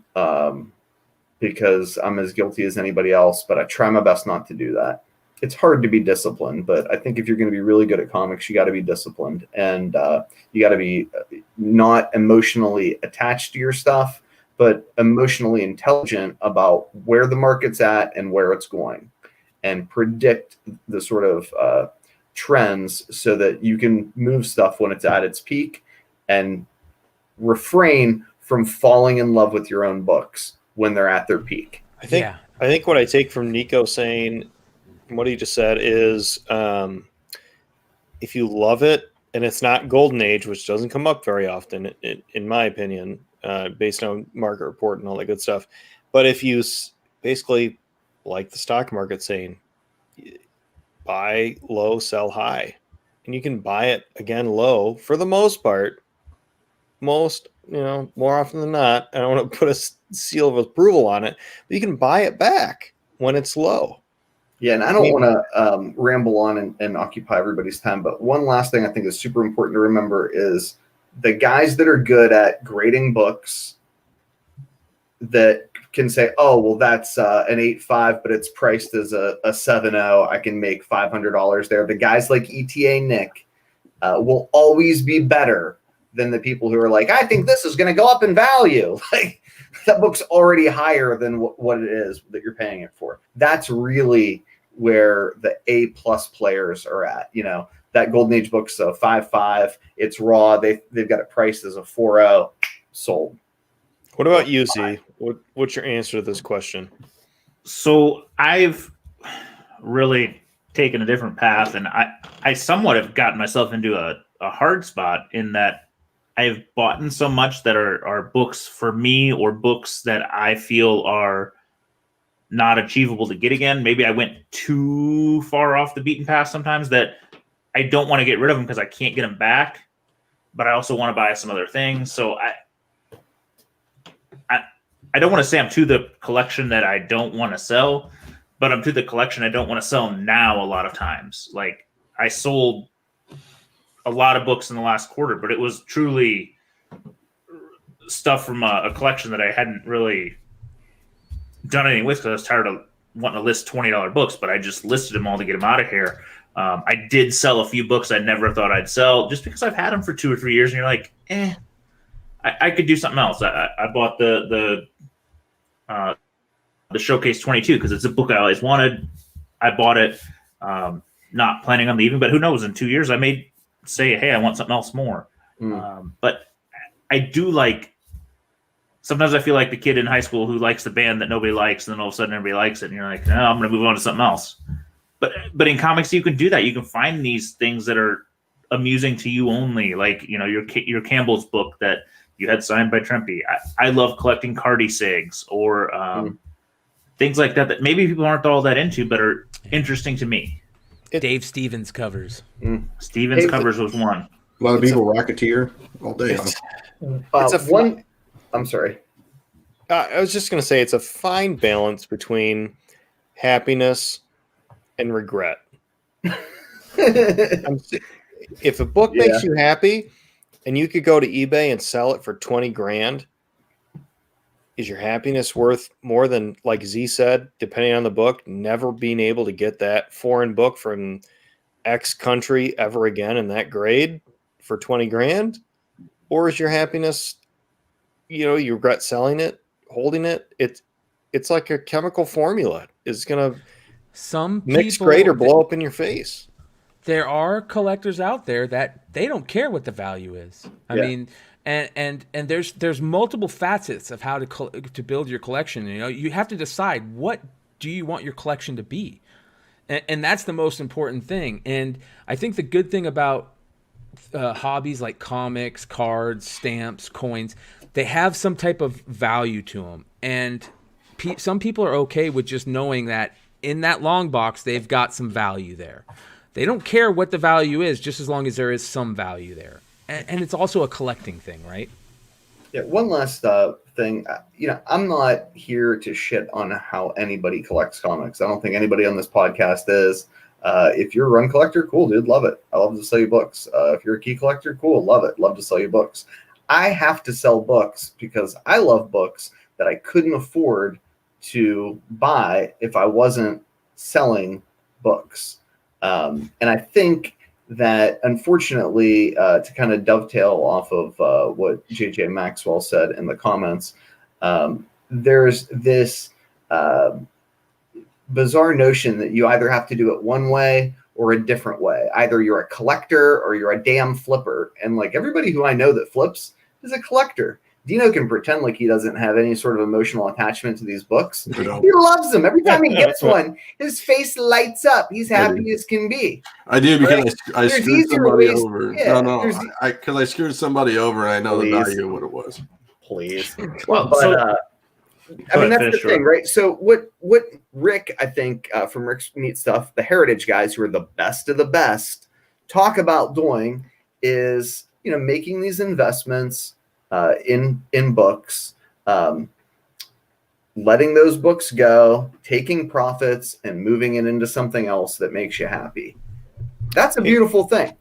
because I'm as guilty as anybody else, but I try my best not to do that. It's hard to be disciplined, but I think if you're going to be really good at comics, you got to be disciplined, and you got to be not emotionally attached to your stuff, but emotionally intelligent about where the market's at and where it's going, and predict the sort of trends so that you can move stuff when it's at its peak, and refrain from falling in love with your own books when they're at their peak. I think what I take from Nico saying, what he just said, is if you love it, and it's not golden age, which doesn't come up very often, in my opinion, based on market report and all that good stuff. But if you basically, like the stock market saying, buy low, sell high, and you can buy it again low for the most part, more often than not. I don't want to put a seal of approval on it, but you can buy it back when it's low. Yeah, and I don't want to ramble on and occupy everybody's time, but one last thing I think is super important to remember is the guys that are good at grading books that can say, oh, well, that's an 8.5, but it's priced as a 7.0. I can make $500 there. The guys like ETA Nick will always be better than the people who are like, I think this is going to go up in value. Like, that book's already higher than what it is that you're paying it for. That's really where the A+ players are at. You know, that Golden Age book's a 5.5. It's raw. They've got it priced as a 4.0. Sold. What about you, Z? What's your answer to this question? So I've really taken a different path, and I somewhat have gotten myself into a hard spot in that I've bought in so much that are books for me, or books that I feel are not achievable to get again. Maybe I went too far off the beaten path sometimes, that I don't want to get rid of them because I can't get them back, but I also want to buy some other things. So I don't want to say I'm to the collection that I don't want to sell, but I'm to the collection I don't want to sell now a lot of times. Like, I sold a lot of books in the last quarter, but it was truly stuff from a collection that I hadn't really done anything with because I was tired of wanting to list $20 books, but I just listed them all to get them out of here. I did sell a few books I never thought I'd sell just because I've had them for 2 or 3 years, and you're like, I could do something else. I bought the Showcase 22 because it's a book I always wanted. I bought it, not planning on leaving, but who knows? In 2 years, I may say, hey, I want something else more. But I do like. Sometimes I feel like the kid in high school who likes the band that nobody likes, and then all of a sudden everybody likes it, and you're like, no, I'm going to move on to something else. But in comics, you can do that. You can find these things that are amusing to you only, like, you know, your Campbell's book that you had signed by Trempy. I love collecting Cardi Sigs or things like that maybe people aren't all that into, but are interesting to me. Dave Stevens covers. Stevens covers was one. A lot of people Rocketeer all day. I'm sorry. I was just going to say it's a fine balance between happiness and regret. If a book makes you happy and you could go to eBay and sell it for 20 grand, is your happiness worth more than, like Z said, depending on the book, never being able to get that foreign book from X country ever again in that grade for 20 grand? Or is your happiness, you regret selling it, holding it? It's like a chemical formula. It's going to mix great or blow up in your face. There are collectors out there that they don't care what the value is. I mean, and there's multiple facets of how to build your collection. You know, you have to decide, what do you want your collection to be, and that's the most important thing. And I think the good thing about hobbies like comics, cards, stamps, coins, they have some type of value to them, and some people are okay with just knowing that in that long box they've got some value there. They don't care what the value is, just as long as there is some value there. And it's also a collecting thing, right? Yeah. One last thing. I'm not here to shit on how anybody collects comics. I don't think anybody on this podcast is. If you're a run collector, cool, dude, love it. I love to sell you books. If you're a key collector, cool, love it. Love to sell you books. I have to sell books because I love books that I couldn't afford to buy if I wasn't selling books. And I think that, unfortunately, to kind of dovetail off of what JJ Maxwell said in the comments, there's this bizarre notion that you either have to do it one way or a different way. Either you're a collector or you're a damn flipper. And like everybody who I know that flips is a collector. Dino can pretend like he doesn't have any sort of emotional attachment to these books. He loves them. Every time he gets one, his face lights up. He's happy as can be. I do because I screwed somebody over. Yeah, because I screwed somebody over and I know the value of what it was. Please. Well, but I mean, that's the thing, right? So what Rick, I think, from Rick's Neat Stuff, the Heritage guys who are the best of the best, talk about doing is, making these investments in books, letting those books go, taking profits, and moving it into something else that makes you happy. That's a beautiful thing.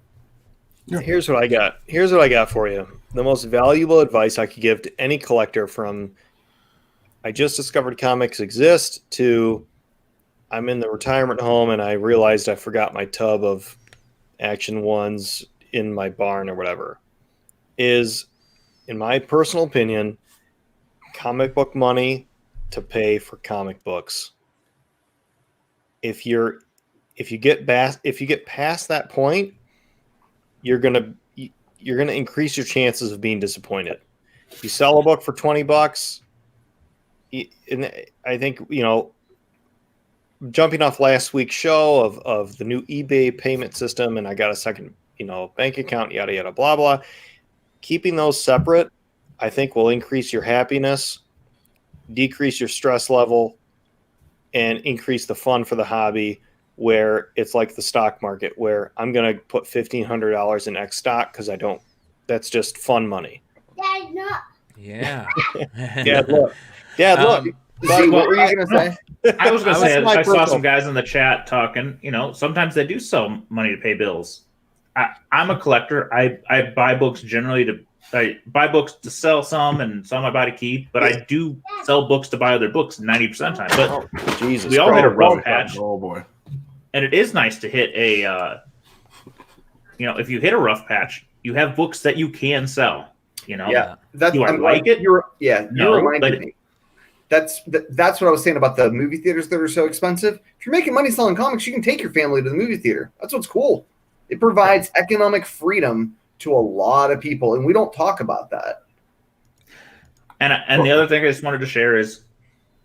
Here's what I got. Here's what I got for you. The most valuable advice I could give to any collector, from I just discovered comics exist to I'm in the retirement home and I realized I forgot my tub of Action Ones in my barn or whatever, is, in my personal opinion, comic book money to pay for comic books. If you get past that point, you're gonna increase your chances of being disappointed. If you sell a book for $20, and I think, jumping off last week's show of the new eBay payment system, and I got a second, bank account, yada yada blah blah. Keeping those separate, I think, will increase your happiness, decrease your stress level, and increase the fun for the hobby, where it's like the stock market, where I'm going to put $1,500 in X stock because that's just fun money. Dad, no. Yeah. Dad, look. Dad, look. Buddy, what were you going to say? I was going to say, I saw some guys in the chat talking, sometimes they do sell money to pay bills. I'm a collector. I buy books I buy books to sell some, and some I buy to keep, but I do sell books to buy other books 90% of the time. But Jesus, we all hit a rough patch. Oh boy. And it is nice to hit if you hit a rough patch, you have books that you can sell. Yeah, that's do I like it? You No, reminded me. That's what I was saying about the movie theaters that are so expensive. If you're making money selling comics, you can take your family to the movie theater. That's what's cool. It provides economic freedom to a lot of people, and we don't talk about that. And the other thing I just wanted to share is,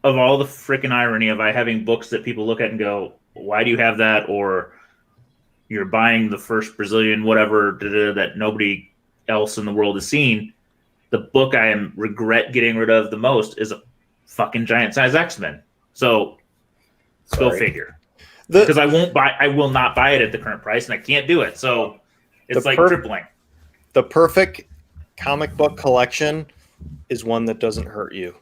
of all the freaking irony of having books that people look at and go, why do you have that? Or you're buying the first Brazilian whatever that nobody else in the world has seen. The book I regret getting rid of the most is a fucking giant size X-Men. So go figure. Because I will not buy it at the current price, and I can't do it. So it's like tripling. The perfect comic book collection is one that doesn't hurt you.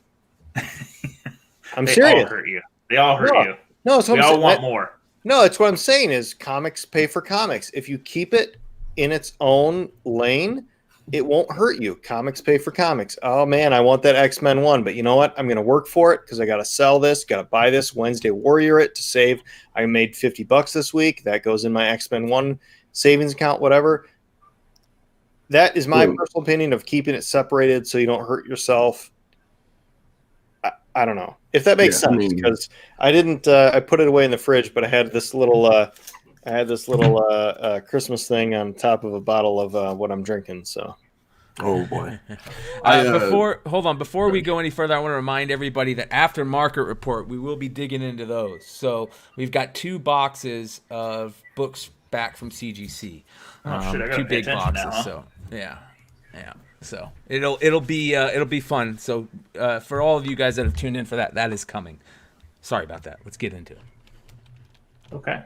I'm serious. They all hurt you. They all hurt you. No, it's what we all want more. No, it's what I'm saying is comics pay for comics. If you keep it in its own lane, it won't hurt you. Comics pay for comics. Oh man, I want that X-Men one, but you know what? I'm going to work for it because I got to sell this, got to buy this Wednesday Warrior it to save. I made $50 this week. That goes in my X-Men one savings account, whatever. That is my personal opinion of keeping it separated so you don't hurt yourself. I don't know if that makes sense, because I didn't. I put it away in the fridge, but I had this little. Christmas thing on top of a bottle of what I'm drinking. So, oh boy. Before we go any further, I want to remind everybody that after Market Report, we will be digging into those. So we've got 2 boxes of books back from CGC. 2 big boxes. Now, huh? So yeah. So it'll be fun. So for all of you guys that have tuned in for that is coming. Sorry about that. Let's get into it. Okay.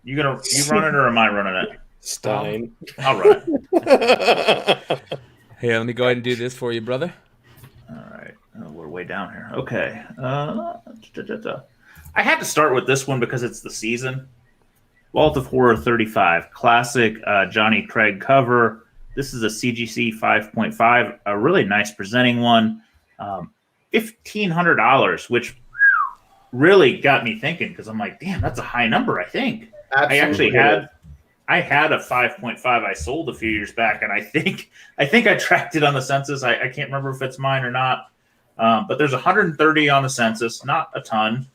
You run it or am I running it? Stein. I'll run it. Hey, let me go ahead and do this for you, brother. All right. Oh, we're way down here. Okay. I had to start with this one because it's the season. Vault of Horror 35. Classic Johnny Craig cover. This is a CGC 5.5. A really nice presenting one. $1,500, which really got me thinking because I'm like, damn, that's a high number, I think. Absolutely. I had a 5.5 I sold a few years back, and I think I tracked it on the census. I can't remember if it's mine or not. But there's 130 on the census, not a ton.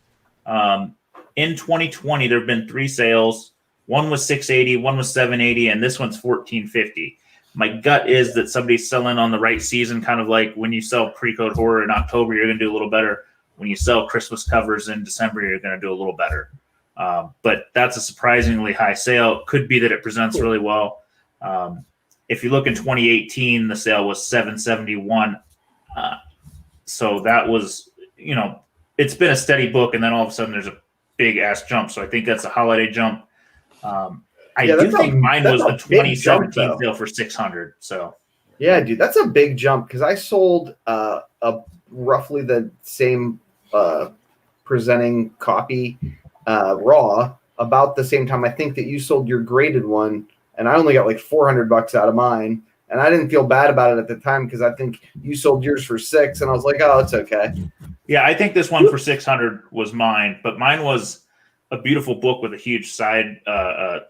In 2020, there have been 3 sales. One was $680, one was $780, and this one's $1,450. My gut is that somebody's selling on the right season, kind of like when you sell pre-code horror in October, you're going to do a little better. When you sell Christmas covers in December, you're going to do a little better. But that's a surprisingly high sale. Could be that it presents really well. If you look in 2018, the sale was $771. So that was, it's been a steady book, and then all of a sudden there's a big ass jump. So I think that's a holiday jump. I do think mine was the 2017 sale for $600. So yeah, dude, that's a big jump because I sold a roughly the same presenting copy raw about the same time. I think that you sold your graded one, and I only got like $400 out of mine, and I didn't feel bad about it at the time because I think you sold yours for $600, and I was like, oh, it's okay. Yeah, I think this one for $600 was mine, but mine was a beautiful book with a huge side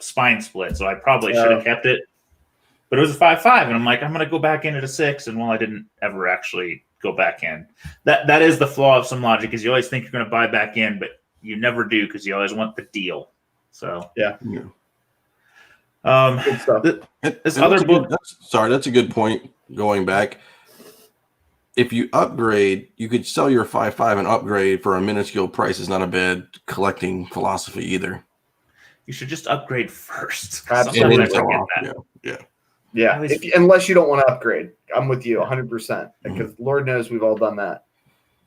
spine split, so I probably should have kept it. But it was a 5.5, and I'm like, I'm going to go back in at a 6, and I didn't ever actually go back in. That is the flaw of some logic, is you always think you're going to buy back in, but you never do because you always want the deal. So yeah. Good stuff. This other book. That's a good point. Going back, if you upgrade, you could sell your 5.5 and upgrade for a minuscule price. Is not a bad collecting philosophy either. You should just upgrade first. Yeah. Unless you don't want to upgrade, I'm with you 100% because Lord knows we've all done that.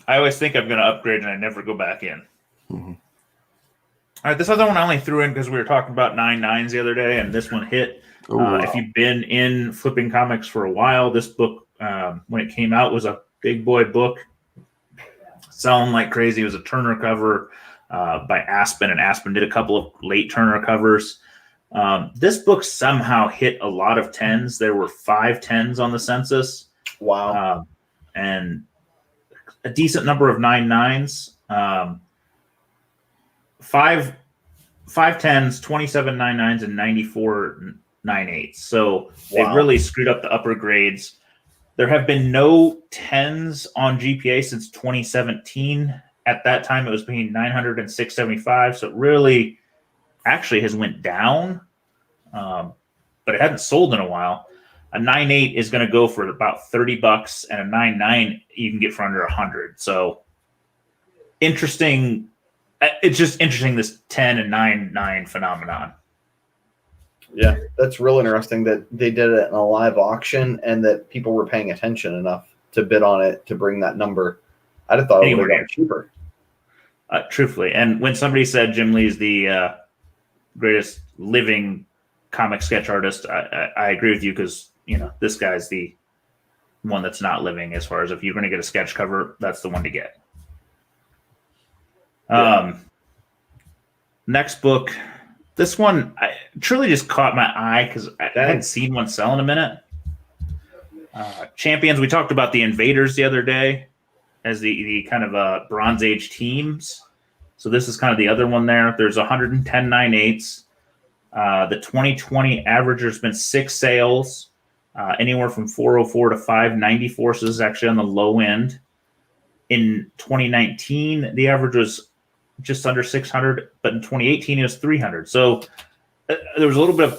I always think I'm going to upgrade and I never go back in. Mm-hmm. All right, this other one I only threw in because we were talking about 9.9s the other day, and this one hit. Wow. If you've been in flipping comics for a while, this book, when it came out, was a big boy book. Selling like crazy. It was a Turner cover by Aspen, and Aspen did a couple of late Turner covers. This book somehow hit a lot of 10s. There were 5 10s on the census. Wow. And a decent number of 9.9s. 5 10s, 27 9.9s, and 94 9.8s. So they really screwed up the upper grades. There have been no 10s on GPA since 2017. At that time, it was between 900 and 675. So it really actually has went down, but it hadn't sold in a while. A 9.8 is going to go for about $30, and a 9.9 you can get for under 100. So interesting. It's just interesting, this 10 and 9.9 phenomenon. Yeah, that's real interesting that they did it in a live auction and that people were paying attention enough to bid on it to bring that number. I'd have thought it would have gotten cheaper. Truthfully. And when somebody said Jim Lee's the greatest living comic sketch artist, I agree with you because, this guy's the one that's not living as far as if you're going to get a sketch cover, that's the one to get. Next book. This one truly just caught my eye because I hadn't seen one sell in a minute. Champions. We talked about the Invaders the other day as the kind of Bronze Age teams. So this is kind of the other one there. There's 110 9.8s. The 2020 average, there's been 6 sales, anywhere from 404 to 594. So this is actually on the low end. In 2019, the average was just under 600, but in 2018 it was 300. So there was a little bit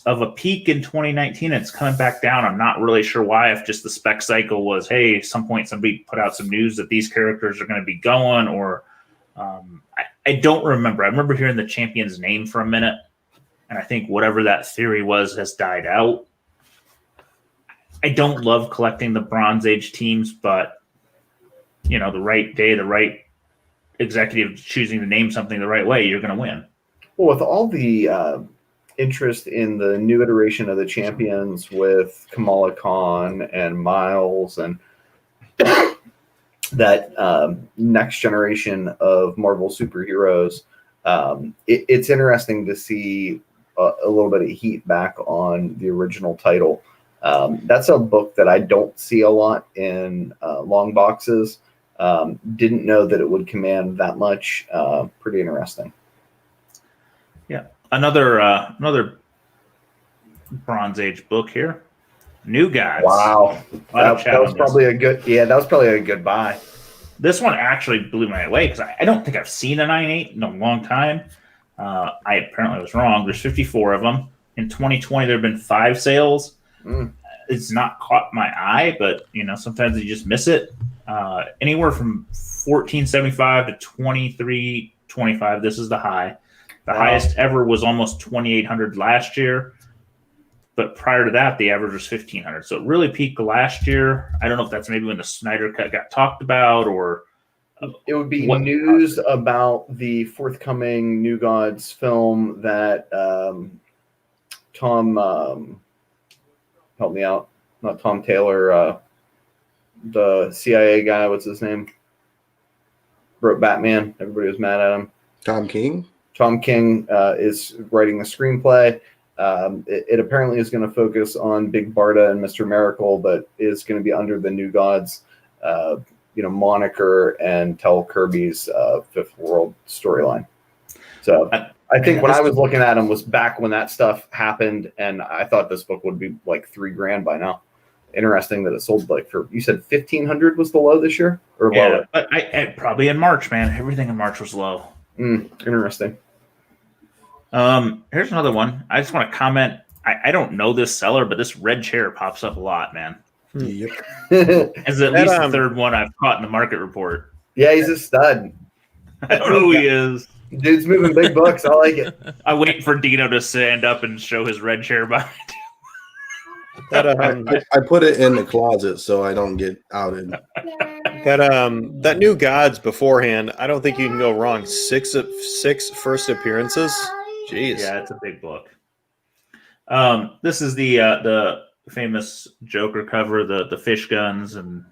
of a peak in 2019. It's coming back down. I'm not really sure why. If just the spec cycle was, hey, at some point somebody put out some news that these characters are going to be going, or I don't remember. I remember hearing the champion's name for a minute, and I think whatever that theory was has died out. I don't love collecting the Bronze Age teams, but the right day, the right executive choosing to name something the right way, you're going to win. Well, with all the interest in the new iteration of the champions with Kamala Khan and Miles and that next generation of Marvel superheroes, it's interesting to see a little bit of heat back on the original title. That's a book that I don't see a lot in long boxes. Didn't know that it would command that much. Pretty interesting. Yeah, another Bronze Age book here. New Gods. Wow, that was probably a good. Yeah, that was probably a good buy. This one actually blew me away because I don't think I've seen a 9/8 in a long time. I apparently was wrong. There's 54 of them. In 2020, there have been 5 sales. It's not caught my eye, but sometimes you just miss it. Anywhere from 1475 to 2325. This is the high. The highest ever was almost 2,800 last year. But prior to that, the average was 1,500. So it really peaked last year. I don't know if that's maybe when the Snyder Cut got talked about, or it would be news about the forthcoming New Gods film that Tom, help me out, not Tom Taylor, the CIA guy, what's his name? Wrote Batman. Everybody was mad at him. Tom King? Tom King is writing the screenplay. It apparently is going to focus on Big Barda and Mr. Miracle, but is going to be under the New Gods, moniker and tell Kirby's Fifth World storyline. So I think when I was looking at him was back when that stuff happened, and I thought this book would be like $3,000 by now. Interesting that it sold you said 1,500 was the low this year, or lower? But I probably in March, man. Everything in March was low. Interesting. Here's another one. I just want to comment. I don't know this seller, but this red chair pops up a lot, man. Yep. As at least the third one I've caught in the market report. Yeah, he's a stud. I don't know who he is. Dude's moving big bucks. I like it. I wait for Dino to stand up and show his red chair behind him. I put it in the closet so I don't get outed. That New Gods beforehand, I don't think you can go wrong. 6 first appearances. Jeez. Yeah, it's a big book. This is the famous Joker cover, the fish guns, and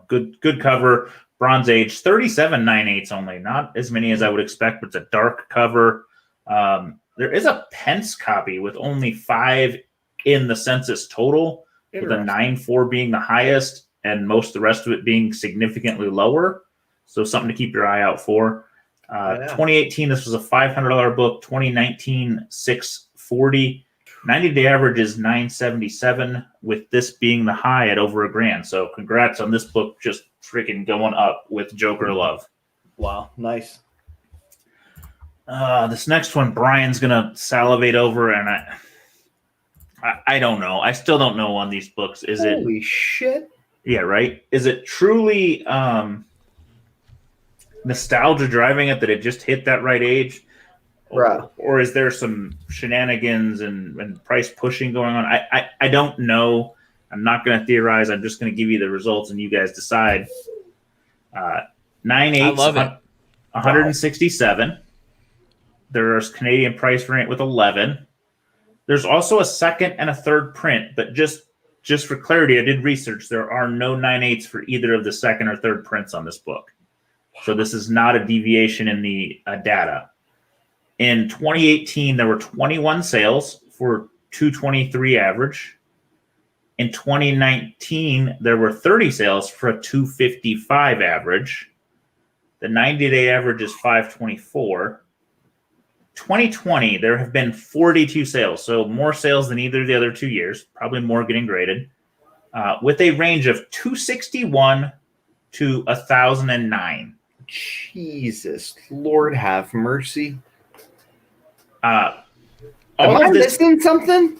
good cover. Bronze Age, 37 9/8 only, not as many as I would expect, but it's a dark cover. There is a Pence copy with only 5 in the census total, with a 9.4 being the highest, and most of the rest of it being significantly lower. So something to keep your eye out for. 2018, this was a $500 book. 2019, $640. 90-day average is $977, with this being the high at over $1,000. So congrats on this book just freaking going up with Joker love. Wow, nice. This next one, Bryan's gonna salivate over, and I don't know. I still don't know on these books. Holy shit! Yeah, right. Is it truly nostalgia driving it that it just hit that right age? Right. Or is there some shenanigans and price pushing going on? I don't know. I'm not going to theorize. I'm just going to give you the results and you guys decide. 9/8, I love it. 167. Wow. There's Canadian price variant with 11. There's also a second and a third print, but just for clarity, I did research. There are no 9/8s for either of the second or third prints on this book. So this is not a deviation in the data. In 2018, there were 21 sales for 223 average. In 2019, there were 30 sales for a 255 average. The 90-day average is 524. 2020, there have been 42 sales, so more sales than either of the other 2 years, probably more getting graded, with a range of 261 to 1,009. Jesus, Lord have mercy. Am I missing something?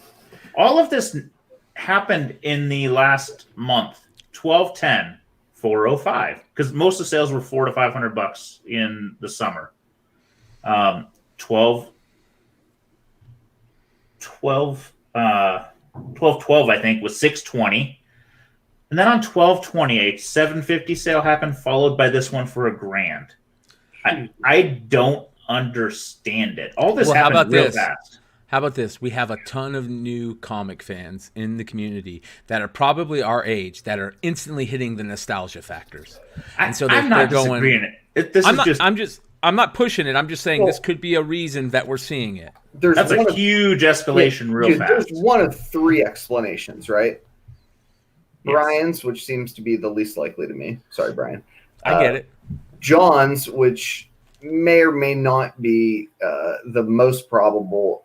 All of this happened in the last month. 12/10, 405, because most of the sales were $400 to $500 in the summer. 12/12, I think, was 620. And then on 12/20, a $750 sale happened, followed by this one for $1,000. I don't understand it. All this happened real fast. How about this? We have a ton of new comic fans in the community that are probably our age that are instantly hitting the nostalgia factors. And so I'm not disagreeing. I'm not pushing it. I'm just saying this could be a reason that we're seeing it. That's a huge escalation real fast. There's one of three explanations, right? Yes. Brian's, which seems to be the least likely to me. Sorry, Bryan. I get it. John's, which may or may not be the most probable.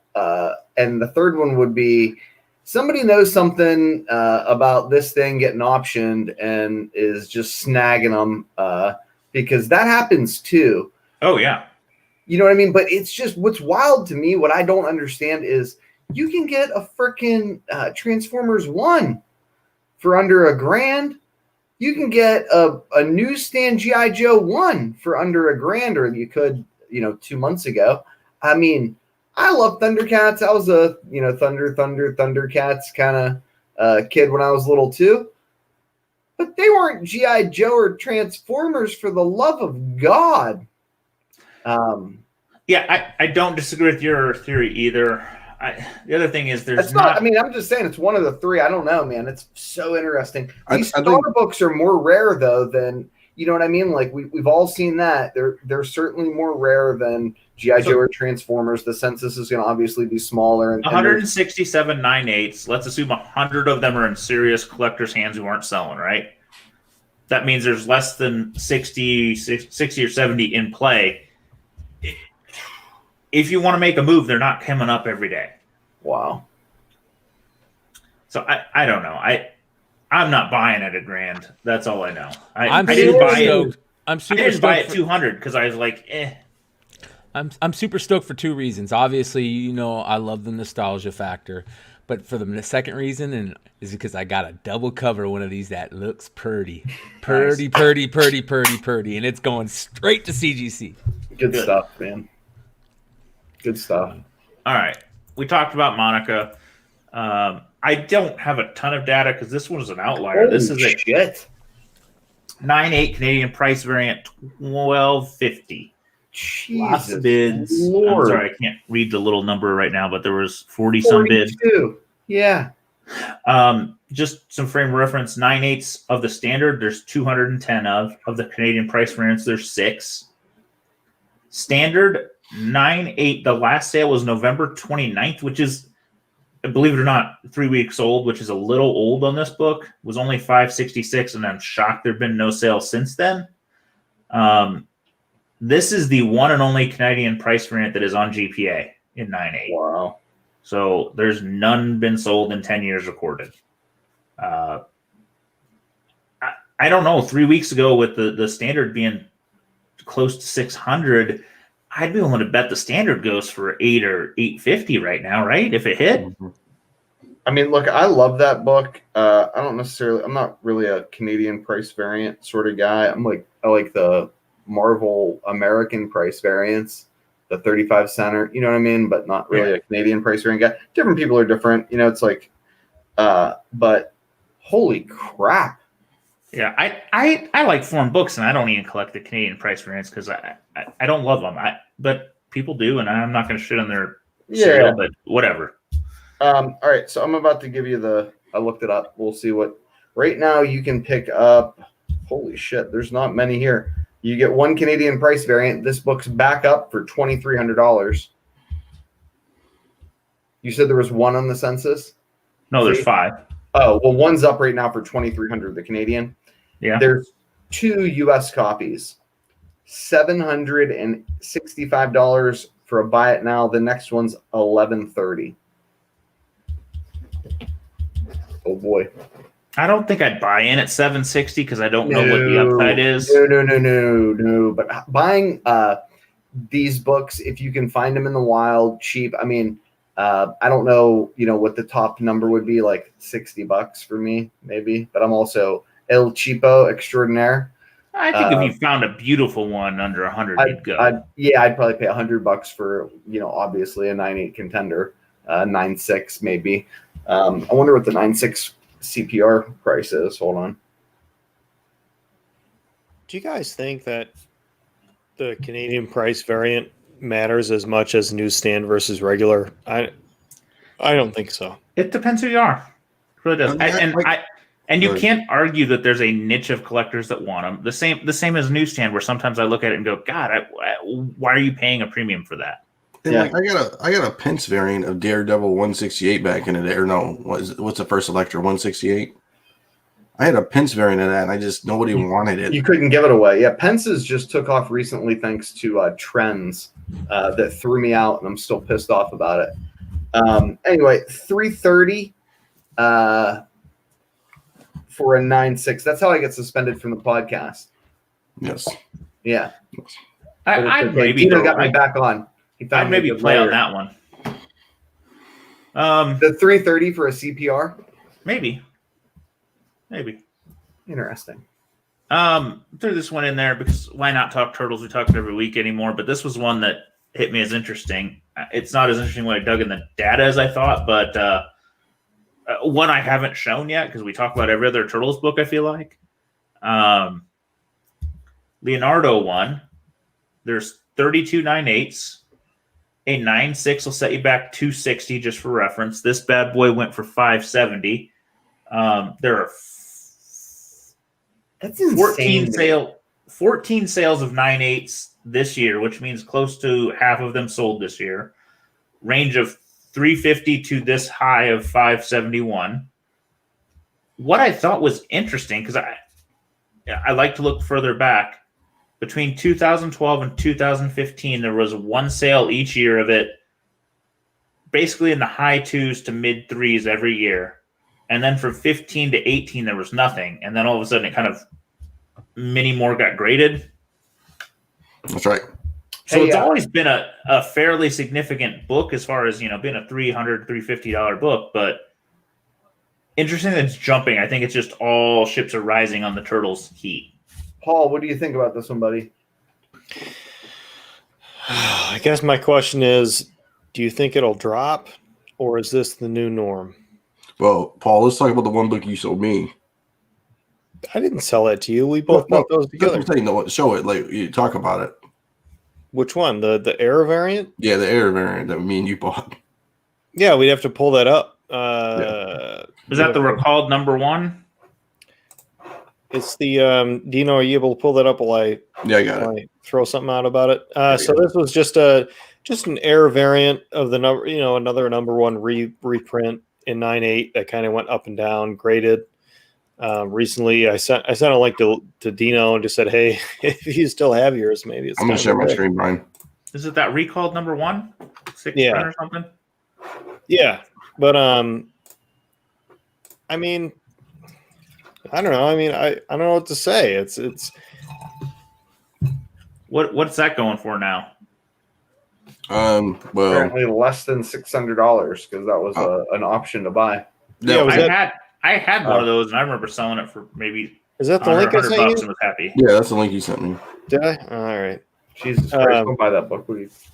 And the third one would be somebody knows something about this thing getting optioned and is just snagging them because that happens too. Oh, yeah. You know what I mean? But it's just what's wild to me, what I don't understand is you can get a freaking Transformers 1 for under $1,000. You can get a newsstand G.I. Joe 1 for under $1,000, or you could, 2 months ago. I mean, I love Thundercats. I was a, Thundercats kind of kid when I was little too. But they weren't G.I. Joe or Transformers, for the love of God. Yeah, I don't disagree with your theory either. The other thing is there's I'm just saying it's one of the three. I don't know, man. It's so interesting. These Star books are more rare, though, than, you know what I mean? Like, we've all seen that. They're certainly more rare than G.I. Joe or Transformers. The census is going to obviously be smaller. And 167 9/8. Let's assume 100 of them are in serious collectors' hands who aren't selling, right? That means there's less than 60 or 70 in play. If you want to make a move, they're not coming up every day. Wow. So I don't know. I'm not buying at $1,000. That's all I know. I'm I super didn't stoked. I'm super I didn't buy stoked at 200 because I was like, eh. I'm super stoked for two reasons. Obviously, I love the nostalgia factor, but for the second reason is because I got a double cover one of these that looks purty, purty, and it's going straight to CGC. Good stuff, man. Good stuff. All right. We talked about Monica. I don't have a ton of data because this one is an outlier. Holy this is a shit. 9/8 Canadian price variant, $1,250. Lots of bids. Lord. I'm sorry, I can't read the little number right now, but there was 40-some bids. Yeah. Just some frame reference, 9/8 of the standard, there's 210 of the Canadian price variants, there's 6. Standard 9/8, the last sale was November 29th, which is, believe it or not, 3 weeks old, which is a little old on this book. It was only $566, and I'm shocked there have been no sales since then. This is the one and only Canadian price variant that is on GPA in 9/8. Wow. So there's none been sold in 10 years recorded. I don't know. 3 weeks ago, with the standard being close to 600, I'd be willing to bet the standard goes for $8 or $850 right now, right? If it hit. I mean, look, I love that book. I'm not really a Canadian price variant sort of guy. I like the Marvel American price variants, the 35 center, you know what I mean? But not really a Canadian price variant guy. Different people are different, it's like, but holy crap. Yeah, I like foreign books, and I don't even collect the Canadian price variants because I don't love them. But people do, and I'm not going to shit on their cereal, but whatever. All right, so I'm about to give you I looked it up. We'll see what. Right now you can pick up. Holy shit, there's not many here. You get one Canadian price variant. This book's back up for $2,300. You said there was one on the census? No, there's 5. Oh, well, one's up right now for $2,300, the Canadian. Yeah. There's 2 U.S. copies, $765 for a buy it now. The next one's $1,130. Oh boy. I don't think I'd buy in at $760 because I don't know what the upside is. No. But buying these books, if you can find them in the wild, cheap. I mean, I don't know, what the top number would be, like $60 for me, maybe. But I'm also El Cheapo extraordinaire. I think if you found a beautiful one under 100, you'd go. I'd probably pay $100 for, obviously a 9/8 contender, 9/6 maybe. I wonder what the 9/6 CPR price is. Hold on. Do you guys think that the Canadian price variant matters as much as newsstand versus regular? I don't think so. It depends who you are. It really does. And you can't argue that there's a niche of collectors that want them. The same as newsstand, where sometimes I look at it and go, God, why are you paying a premium for that? And like I got a Pence variant of Daredevil 168 back in the day. Or no, what's the first Electra 168? I had a Pence variant of that, and nobody wanted it. You couldn't give it away. Yeah, Pence's just took off recently thanks to trends that threw me out, and I'm still pissed off about it. Anyway, $330 for a 9.6. That's how I get suspended from the podcast. Yes. Yeah. I'd maybe Tito got me back on. I'd maybe play on that one. The $330 for a CPR. Maybe. Interesting. Threw this one in there because why not talk Turtles? We talk it every week anymore, but this was one that hit me as interesting. It's not as interesting when I dug in the data as I thought, but one I haven't shown yet because we talk about every other Turtles book, I feel like. Leonardo one. There's 32 9/8. A 9.6 will set you back $260 just for reference. This bad boy went for $570. There are That's 14 sales of 9/8 this year, which means close to half of them sold this year. Range of 350 to this high of 571. What I thought was interesting, because I like to look further back. Between 2012 and 2015, there was one sale each year of it, basically in the high 2s to mid 3s every year. And then from 15 to 18, there was nothing. And then all of a sudden, it kind of many more got graded. That's right. So it's always been a fairly significant book as far as, being a $300, $350 book. But interesting that it's jumping. I think it's just all ships are rising on the Turtles' heat. Paul, what do you think about this one, buddy? I guess my question is, do you think it'll drop, or is this the new norm? Well, Paul, let's talk about the one book you sold me. I didn't sell that to you. We both bought those together. Show it. Like, you talk about it. Which one? The Air variant? Yeah, the Air variant that me and you bought. Yeah, we'd have to pull that up. Is that the recalled number one? It's the Dino, are you able to pull that up while I throw something out about it? So this was just an Air variant of the number, another number one reprint in 9.8 that kind of went up and down, graded. Recently, I sent a link to Dino and just said, "Hey, if you still have yours, maybe it's." I'm gonna share my screen, Brian. Is it that recalled number one? 6 or something? Yeah, but I mean, I don't know. I mean, I don't know what to say. It's what's that going for now? Well, apparently less than $600 because that was an option to buy. Yeah, I had one of those, and I remember selling it for maybe. Is that the link I sent you? And was happy. Yeah, that's the link you sent me. Did I? All right. Jesus Christ! Don't buy that book, please.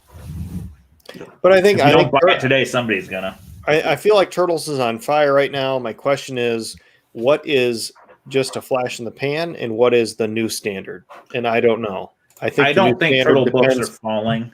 But I think if you don't buy it today, somebody's gonna. I feel like Turtles is on fire right now. My question is, what is just a flash in the pan, and what is the new standard? And I don't know. I don't think Turtle books are falling.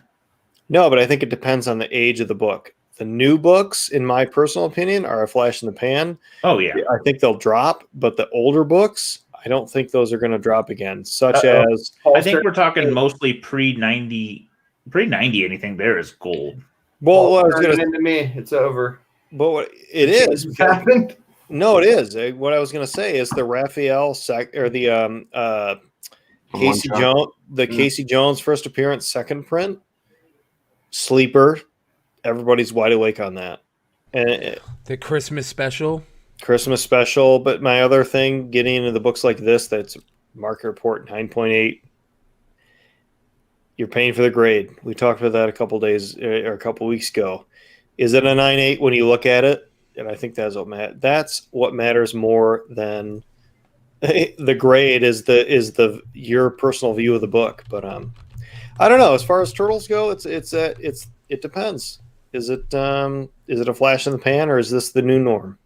No, but I think it depends on the age of the book. The new books, in my personal opinion, are a flash in the pan. Oh, yeah. I think they'll drop, but the older books, I don't think those are going to drop again, such as... I think we're talking mostly pre-90. Pre-90, anything there is gold. Well, I was going to... into me. It's over. But it is. Happened? No, it is. What I was going to say is the Raphael Casey Jones, Casey Jones first appearance, second print, sleeper. Everybody's wide awake on that. And the Christmas special. But my other thing, getting into the books like this, that's market report 9.8. You're paying for the grade. We talked about that a couple days or a couple weeks ago. Is it a 9.8 when you look at it? And I think that's what matters more than the grade is your personal view of the book. But I don't know. As far as Turtles go, it depends. Is it a flash in the pan, or is this the new norm?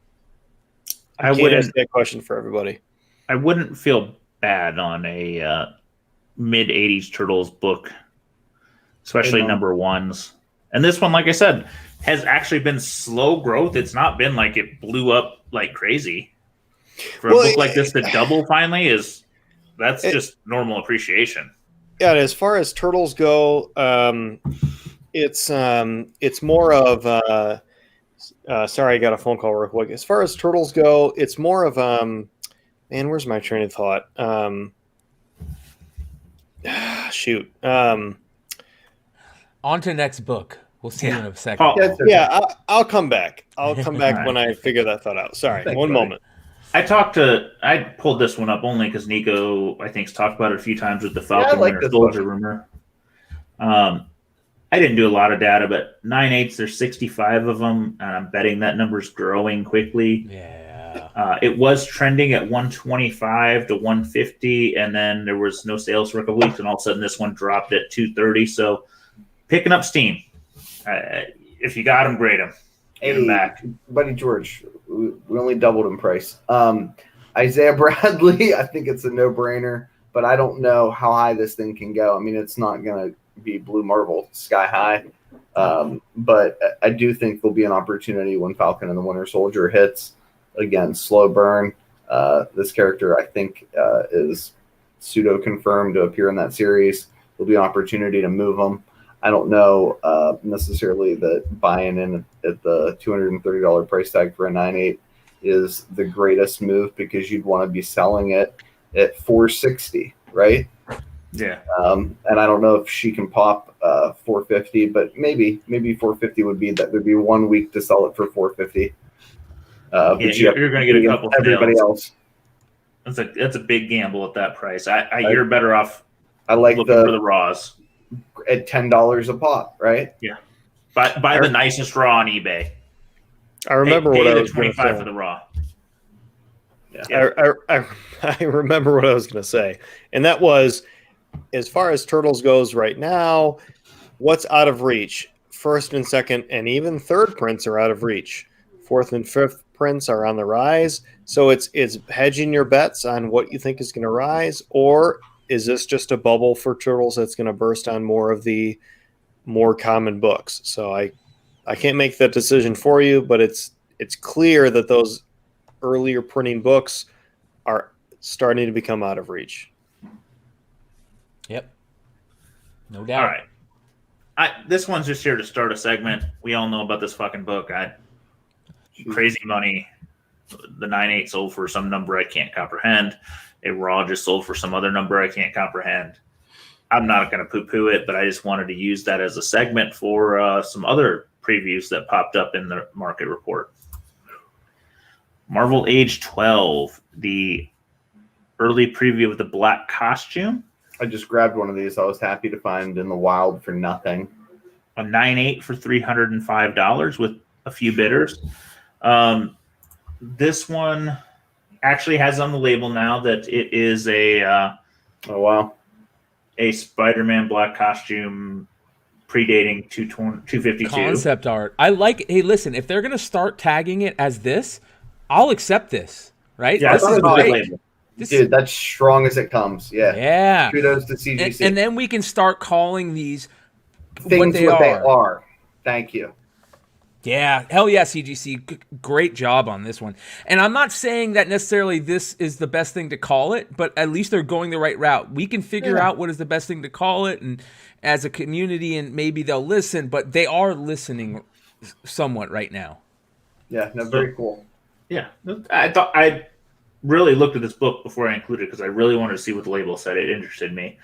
I can't wouldn't ask that question for everybody. I wouldn't feel bad on a mid '80s Turtles book, especially number ones. And this one, like I said, has actually been slow growth. It's not been like it blew up like crazy. For a book like this to double finally that's just normal appreciation. Yeah, as far as Turtles go, it's more of sorry, I got a phone call real quick. As far as Turtles go, it's more of man, where's my train of thought? Shoot. On to next book. We'll see you in a second. I'll come back. I'll come back when I figure that thought out. Sorry, one moment. I pulled this one up only because Nico, I think, has talked about it a few times with the Falcon Winter Soldier rumor. I didn't do a lot of data, but 9/8, there's 65 of them, and I'm betting that number's growing quickly. Yeah. It was trending at 125 to 150, and then there was no sales for a couple weeks, and all of a sudden this one dropped at 230. So picking up steam. If you got them, grade them. Hey, back. Buddy George, we only doubled in price. Isaiah Bradley, I think it's a no-brainer, but I don't know how high this thing can go. I mean, it's not going to be Blue Marble sky high, but I do think there'll be an opportunity when Falcon and the Winter Soldier hits. Again, slow burn. This character, I think, is pseudo-confirmed to appear in that series. There'll be an opportunity to move them. I don't know necessarily that buying in at the $230 price tag for a 9/8 is the greatest move because you'd want to be selling it at $460, right? Yeah. And I don't know if she can pop $450, but maybe $450 would be that there'd be 1 week to sell it for $450. But you're going to get a couple. Everybody else. That's a big gamble at that price. You're better off. I like looking for the raws at $10 a pop, right? Yeah. Buy the nicest raw on eBay. I remember what I was going to say for the raw. Yeah. I remember what I was going to say, and that was, as far as Turtles goes right now, what's out of reach? First and second, and even third prints are out of reach. Fourth and fifth prints are on the rise. So it's hedging your bets on what you think is going to rise, or is this just a bubble for Turtles that's going to burst on more of the more common books? So I can't make that decision for you, but it's clear that those earlier printing books are starting to become out of reach. Yep. No doubt. All right. This one's just here to start a segment. We all know about this fucking book. Crazy money. The 9/8 sold for some number I can't comprehend. A raw just sold for some other number I can't comprehend. I'm not going to poo-poo it, but I just wanted to use that as a segment for some other previews that popped up in the market report. Marvel Age 12, the early preview of the black costume. I just grabbed one of these. I was happy to find in the wild for nothing. A 9/8 for $305 with a few bidders. This one actually has on the label now that it is a Spider-Man black costume predating 252 concept art. I like. Hey, listen, if they're gonna start tagging it as this, I'll accept this. Right? Yeah, this is great. Dude, that's strong as it comes. Yeah. Yeah. Kudos to CGC. And then we can start calling these things what they are. Thank you. Yeah, hell yeah, CGC. Great job on this one. And I'm not saying that necessarily this is the best thing to call it, but at least they're going the right route. We can figure out what is the best thing to call it, and as a community, and maybe they'll listen, but they are listening somewhat right now. Yeah, no, very cool. Yeah, I really looked at this book before I included it because I really wanted to see what the label said. It interested me.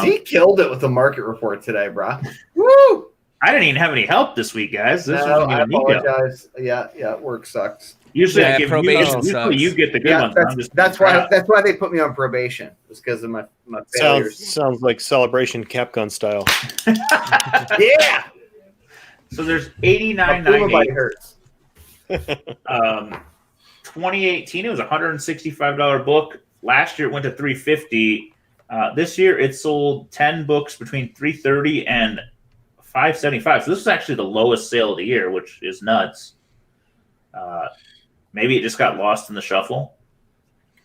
He killed it with the market report today, bro. Woo! I didn't even have any help this week, guys. I apologize. Yeah, work sucks. Usually I give you get the good ones. That's why they put me on probation. It's because of my failures. Sounds like Celebration Capgun style. Yeah. So there's $89.98. Hurts. 2018, it was a $165 book. Last year it went to $350. This year it sold 10 books between $330 and $575. So this is actually the lowest sale of the year, which is nuts. maybe it just got lost in the shuffle.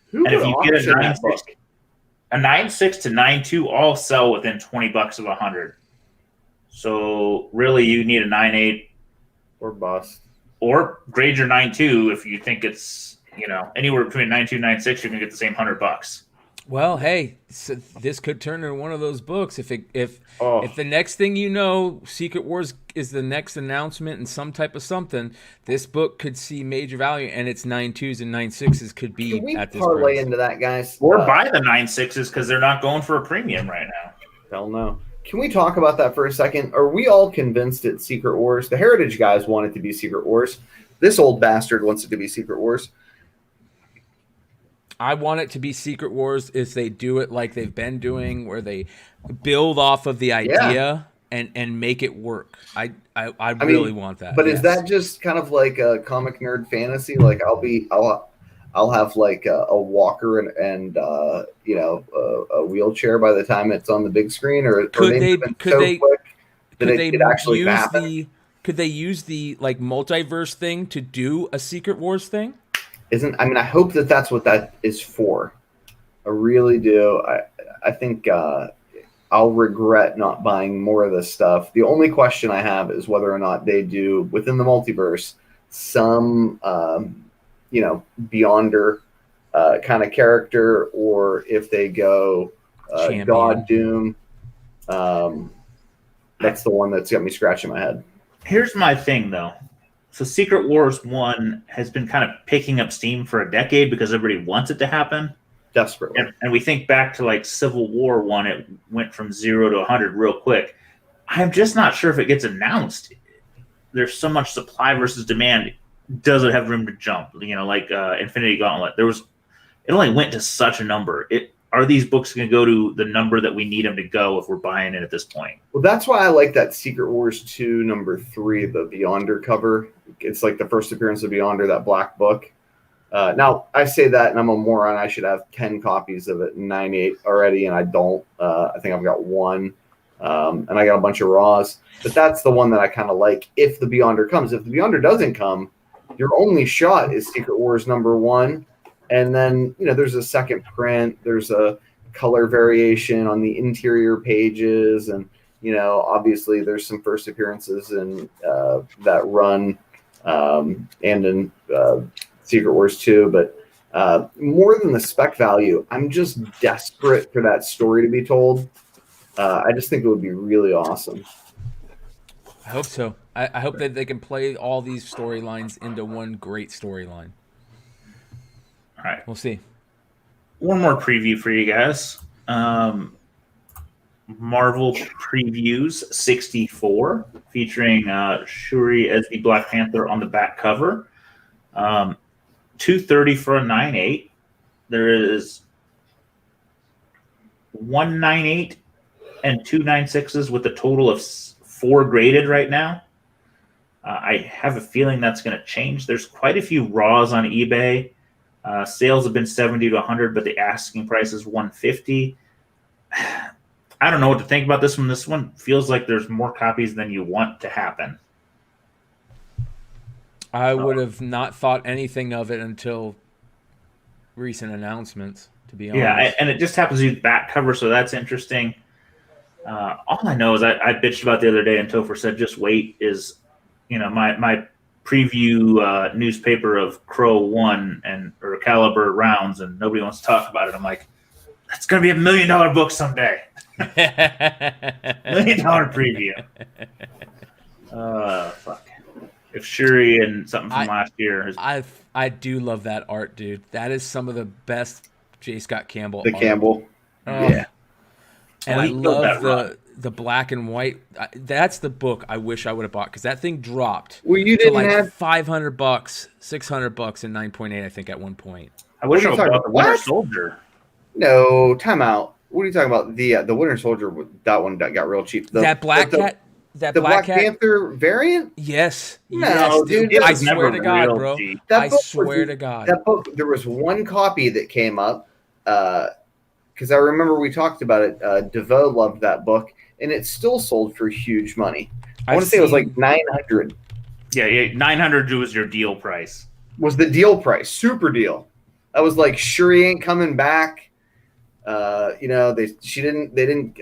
Who And if would you get auction that book? a 9.6 to 9.2 all sell within $20 of 100. So really, you need a 9.8 Or bust. or grade your 9.2 if you think it's anywhere between 9.2 and 9.6, you're gonna get the same $100. Well, hey, so this could turn into one of those books. If the next thing you know, Secret Wars is the next announcement and some type of something, this book could see major value, and its 9.2s and 9.6s could be Can we at this parlay price. into that, guys? Or buy the 9.6s because they're not going for a premium right now. Hell no. Can we talk about that for a second? Are we all convinced it's Secret Wars? The Heritage guys want it to be Secret Wars. This old bastard wants it to be Secret Wars. I want it to be Secret Wars if they do it like they've been doing, where they build off of the idea and make it work. I really want that. But is that just kind of like a comic nerd fantasy? Like I'll have like a walker and a wheelchair by the time it's on the big screen, or could they actually happen? Could they use the like multiverse thing to do a Secret Wars thing? I hope that's what that is for. I really do. I think I'll regret not buying more of this stuff. The only question I have is whether or not they do within the multiverse some Beyonder kind of character, or if they go God Doom. That's the one that's got me scratching my head. Here's my thing, though. So Secret Wars 1 has been kind of picking up steam for a decade because everybody wants it to happen. Desperately. And we think back to like Civil War 1, it went from 0 to 100 real quick. I'm just not sure if it gets announced. There's so much supply versus demand. Does it have room to jump? Like Infinity Gauntlet. It only went to such a number. Are these books going to go to the number that we need them to go if we're buying it at this point? Well, that's why I like that Secret Wars 2 number 3, the Beyonder cover. It's like the first appearance of Beyonder, that black book. Now, I say that, and I'm a moron. I should have 10 copies of it in 98 already, and I don't. I think I've got one, and I got a bunch of raws. But that's the one that I kind of like if the Beyonder comes. If the Beyonder doesn't come, your only shot is Secret Wars number 1. And then, there's a second print. There's a color variation on the interior pages. And, obviously there's some first appearances in that run and in Secret Wars 2. But more than the spec value, I'm just desperate for that story to be told. I just think it would be really awesome. I hope so. I hope that they can play all these storylines into one great storyline. All right. We'll see. One more preview for you guys. Marvel Previews 64, featuring Shuri as the Black Panther on the back cover. $230 for a 9.8. There is 198 and 2 9.6s with a total of 4 graded right now. I have a feeling that's going to change. There's quite a few raws on eBay. Sales have been 70 to 100, but the asking price is 150. I don't know what to think about this one. This one feels like there's more copies than you want to happen. I would have not thought anything of it until recent announcements, to be honest. Yeah, and it just happens to be the back cover, so that's interesting. All I know is I bitched about the other day, and Topher said, just wait, is my preview newspaper of Crow 1 or Caliber rounds, and nobody wants to talk about it. I'm like, that's going to be $1 million book someday. $1 million preview. Fuck. If Shuri and something from last year. I do love that art, dude. That is some of the best J. Scott Campbell art. Campbell. Yeah. And I love the black and white. That's the book I wish I would have bought, because that thing dropped. Well, you didn't to like have $500, $600, and 9.8. I think at one point. I wish I would have bought the Winter Soldier. No, time out. What are you talking about? The Winter Soldier, that one got real cheap. That Black Cat. That the Black Panther variant? Yes. No, yes, dude. I swear to God, bro. I swear to God. That book, there was one copy that came up, because I remember we talked about it. DeVoe loved that book, and it still sold for huge money. I want to say it was like $900. Yeah, $900 was your deal price. was the deal price, super deal. I was like, Shuri ain't coming back. They didn't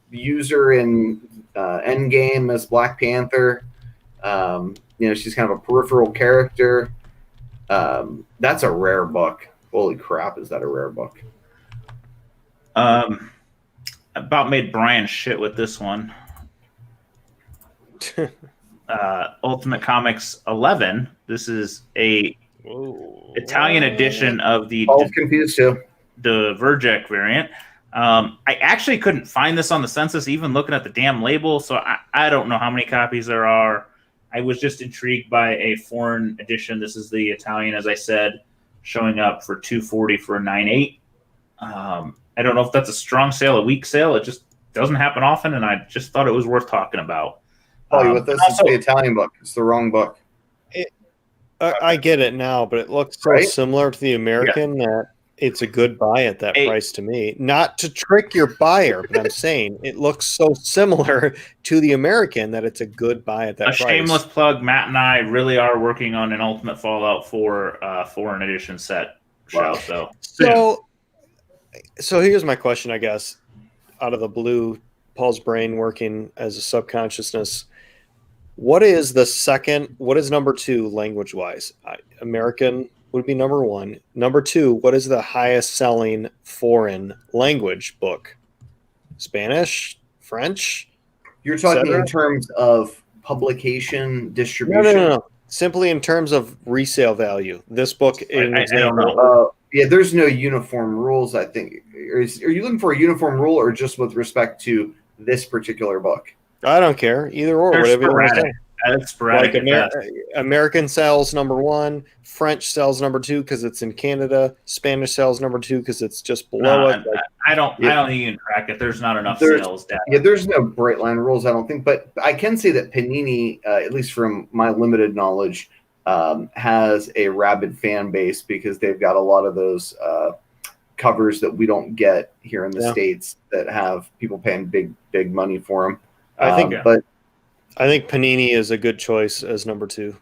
use her in Endgame as Black Panther. She's kind of a peripheral character. That's a rare book. Holy crap, is that a rare book? About made Bryan shit with this one. Ultimate Comics 11. This is a Italian edition of the confused too. The Vergek variant. I actually couldn't find this on the census, even looking at the damn label, so I don't know how many copies there are. I was just intrigued by a foreign edition. This is the Italian, as I said, showing up for $240 for a 9.8. I don't know if that's a strong sale, a weak sale. It just doesn't happen often, and I just thought it was worth talking about. With this, it's the Italian book. It's the wrong book. I get it now, but it looks so similar to the American that it's a good buy at that price to me. Not to trick your buyer, but I'm saying it looks so similar to the American that it's a good buy at that price. Shameless plug, Matt and I really are working on an Ultimate Fallout 4 foreign edition set show. So here's my question, I guess, out of the blue, Paul's brain working as a subconsciousness. What is number 2 language-wise? American would be number 1. Number 2, what is the highest selling foreign language book? Spanish? French? You're talking in terms of publication, distribution? No. Simply in terms of resale value. This book, I don't know. There's no uniform rules, I think. Are you looking for a uniform rule or just with respect to this particular book? I don't care. Either or, whatever you want to say. It's sporadic. Like American sells number 1, French sells number 2 because it's in Canada, Spanish sells number 2 because it's just below it. I don't think you can track it. There's not enough sales data. Yeah, there's no bright line rules, I don't think. But I can say that Panini, at least from my limited knowledge, has a rabid fan base because they've got a lot of those covers that we don't get here in the States that have people paying big money for them. I think Panini is a good choice as number 2.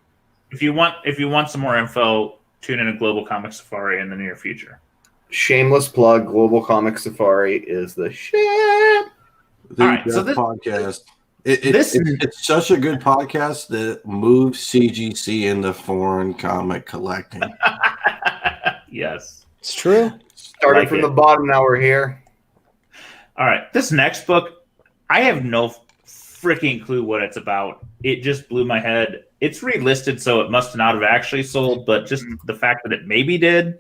If you want some more info, tune in to Global Comic Safari in the near future. Shameless plug: Global Comic Safari is the shit. All right, so this podcast, it's such a good podcast that moves CGC into foreign comic collecting. Yes, it's true. Starting from the bottom, now we're here. All right, this next book, I have no freaking clue what it's about. It just blew my head. It's relisted, so it must not have actually sold, but just the fact that it maybe did.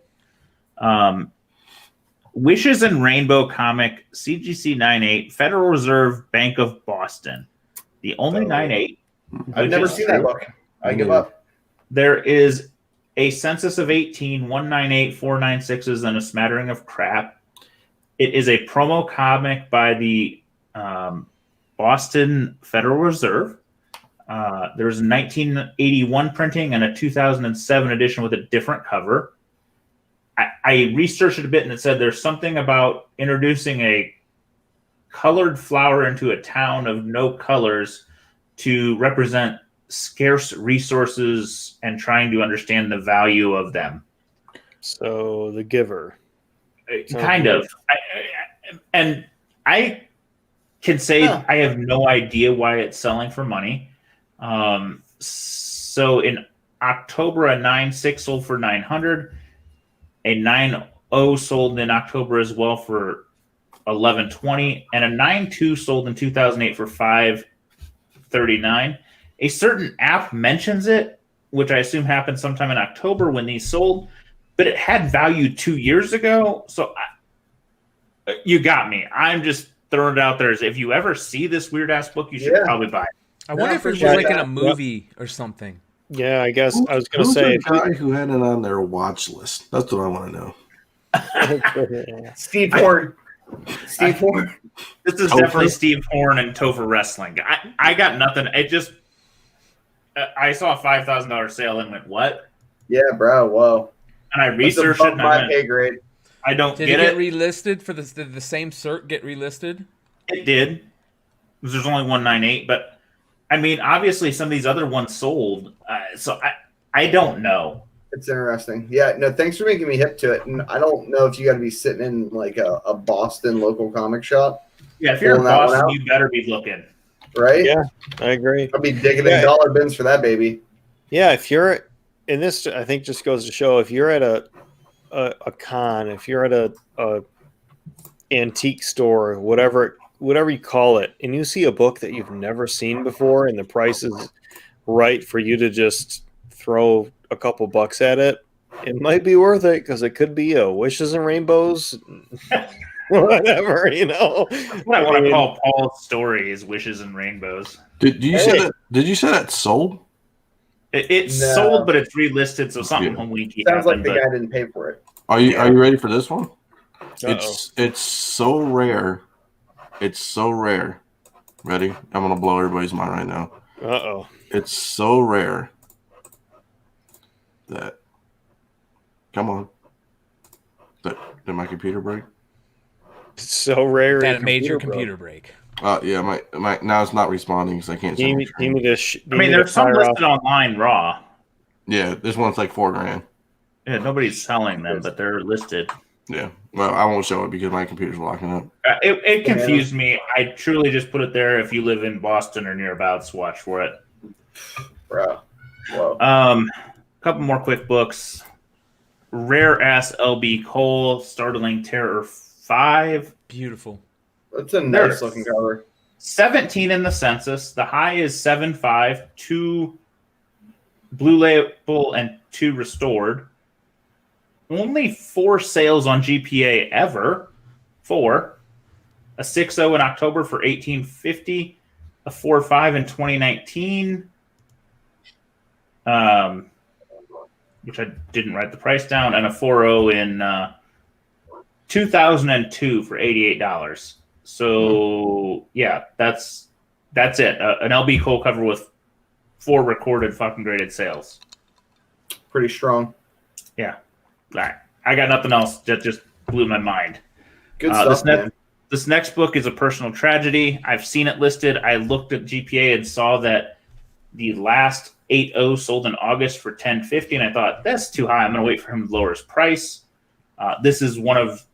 Wishes and Rainbow comic, CGC 9.8, Federal Reserve Bank of Boston. The only 9.8. I've never seen that book. I give up. There is a census of 18, 198, 496s, and a smattering of crap. It is a promo comic by the Boston Federal Reserve. There's a 1981 printing and a 2007 edition with a different cover. I researched it a bit and it said there's something about introducing a colored flower into a town of no colors to represent scarce resources and trying to understand the value of them. So The Giver. Kind of. And I can say I have no idea why it's selling for money. So in October, a 9.6 sold for $900. A 9.0 sold in October as well for $11.20, and a 9.2 sold in 2008 for $5.39. A certain app mentions it, which I assume happened sometime in October when these sold, but it had value 2 years ago. So you got me. I'm just throwing it out there as if you ever see this weird ass book, you should probably buy it. I wonder if it was like in a movie or something. Yeah, I guess I was going to say. Who's the guy who had it on their watch list? That's what I want to know. Steve Horn. Steve Horn. This is definitely Steve Horn and Topher Wrestling. I got nothing. It just, I saw a $5,000 sale and went, what? Yeah, bro. Whoa. And I researched it. And my pay grade. I don't Did get it. it. Get relisted for the same cert get relisted? It did. There's only 198, but I mean, obviously some of these other ones sold. So I don't know. It's interesting. Yeah, no, thanks for making me hip to it. And I don't know if you got to be sitting in like a Boston local comic shop. Yeah, if you're in pulling that one Boston, out. you better be looking. Right? Yeah, I agree. I'll be digging in dollar bins for that baby. Yeah, if you're in this, I think just goes to show if you're at a con, if you're at a antique store, whatever you call it, and you see a book that you've never seen before, and the price is right for you to just throw a couple bucks at it, it might be worth it because it could be a Wishes and Rainbows, whatever, you know. What I want to call Paul's story is Wishes and Rainbows. Did you say that? Did you say that sold? It's sold, but it's relisted, so something winky Sounds like happened. the guy didn't pay for it. Are you ready for this one? Uh-oh. It's so rare. It's so rare. Ready? I'm gonna blow everybody's mind right now. Uh-oh. It's so rare that. Come on. Did my computer break? It's so rare that it made your computer break. Yeah, my now it's not responding because I can't. I mean, there's some listed online raw. Yeah, this one's like $4,000. Yeah, nobody's selling them, but they're listed. Yeah, well, I won't show it because my computer's locking up. It confused me. I truly just put it there. If you live in Boston or nearabouts, watch for it. Bro. Whoa. A couple more quick books. Rare Ass LB Cole, Startling Terror 5. Beautiful. That's a nice looking cover. 17 in the census. The high is 7.5, 2 blue label and 2 restored. Only 4 sales on GPA ever. 4. A 6.0 in October for $18.50. A 4.5 in 2019. Which I didn't write the price down, and a 4.0 in 2002 for $88. So yeah, that's it. An LB Cole cover with 4 recorded fucking graded sales. Pretty strong. Yeah. All right. I got nothing else. That just blew my mind. Good stuff, man. This next book is a personal tragedy. I've seen it listed. I looked at GPA and saw that the last 8.0 sold in August for $10.50, and I thought that's too high. I'm going to wait for him to lower his price. This is one of,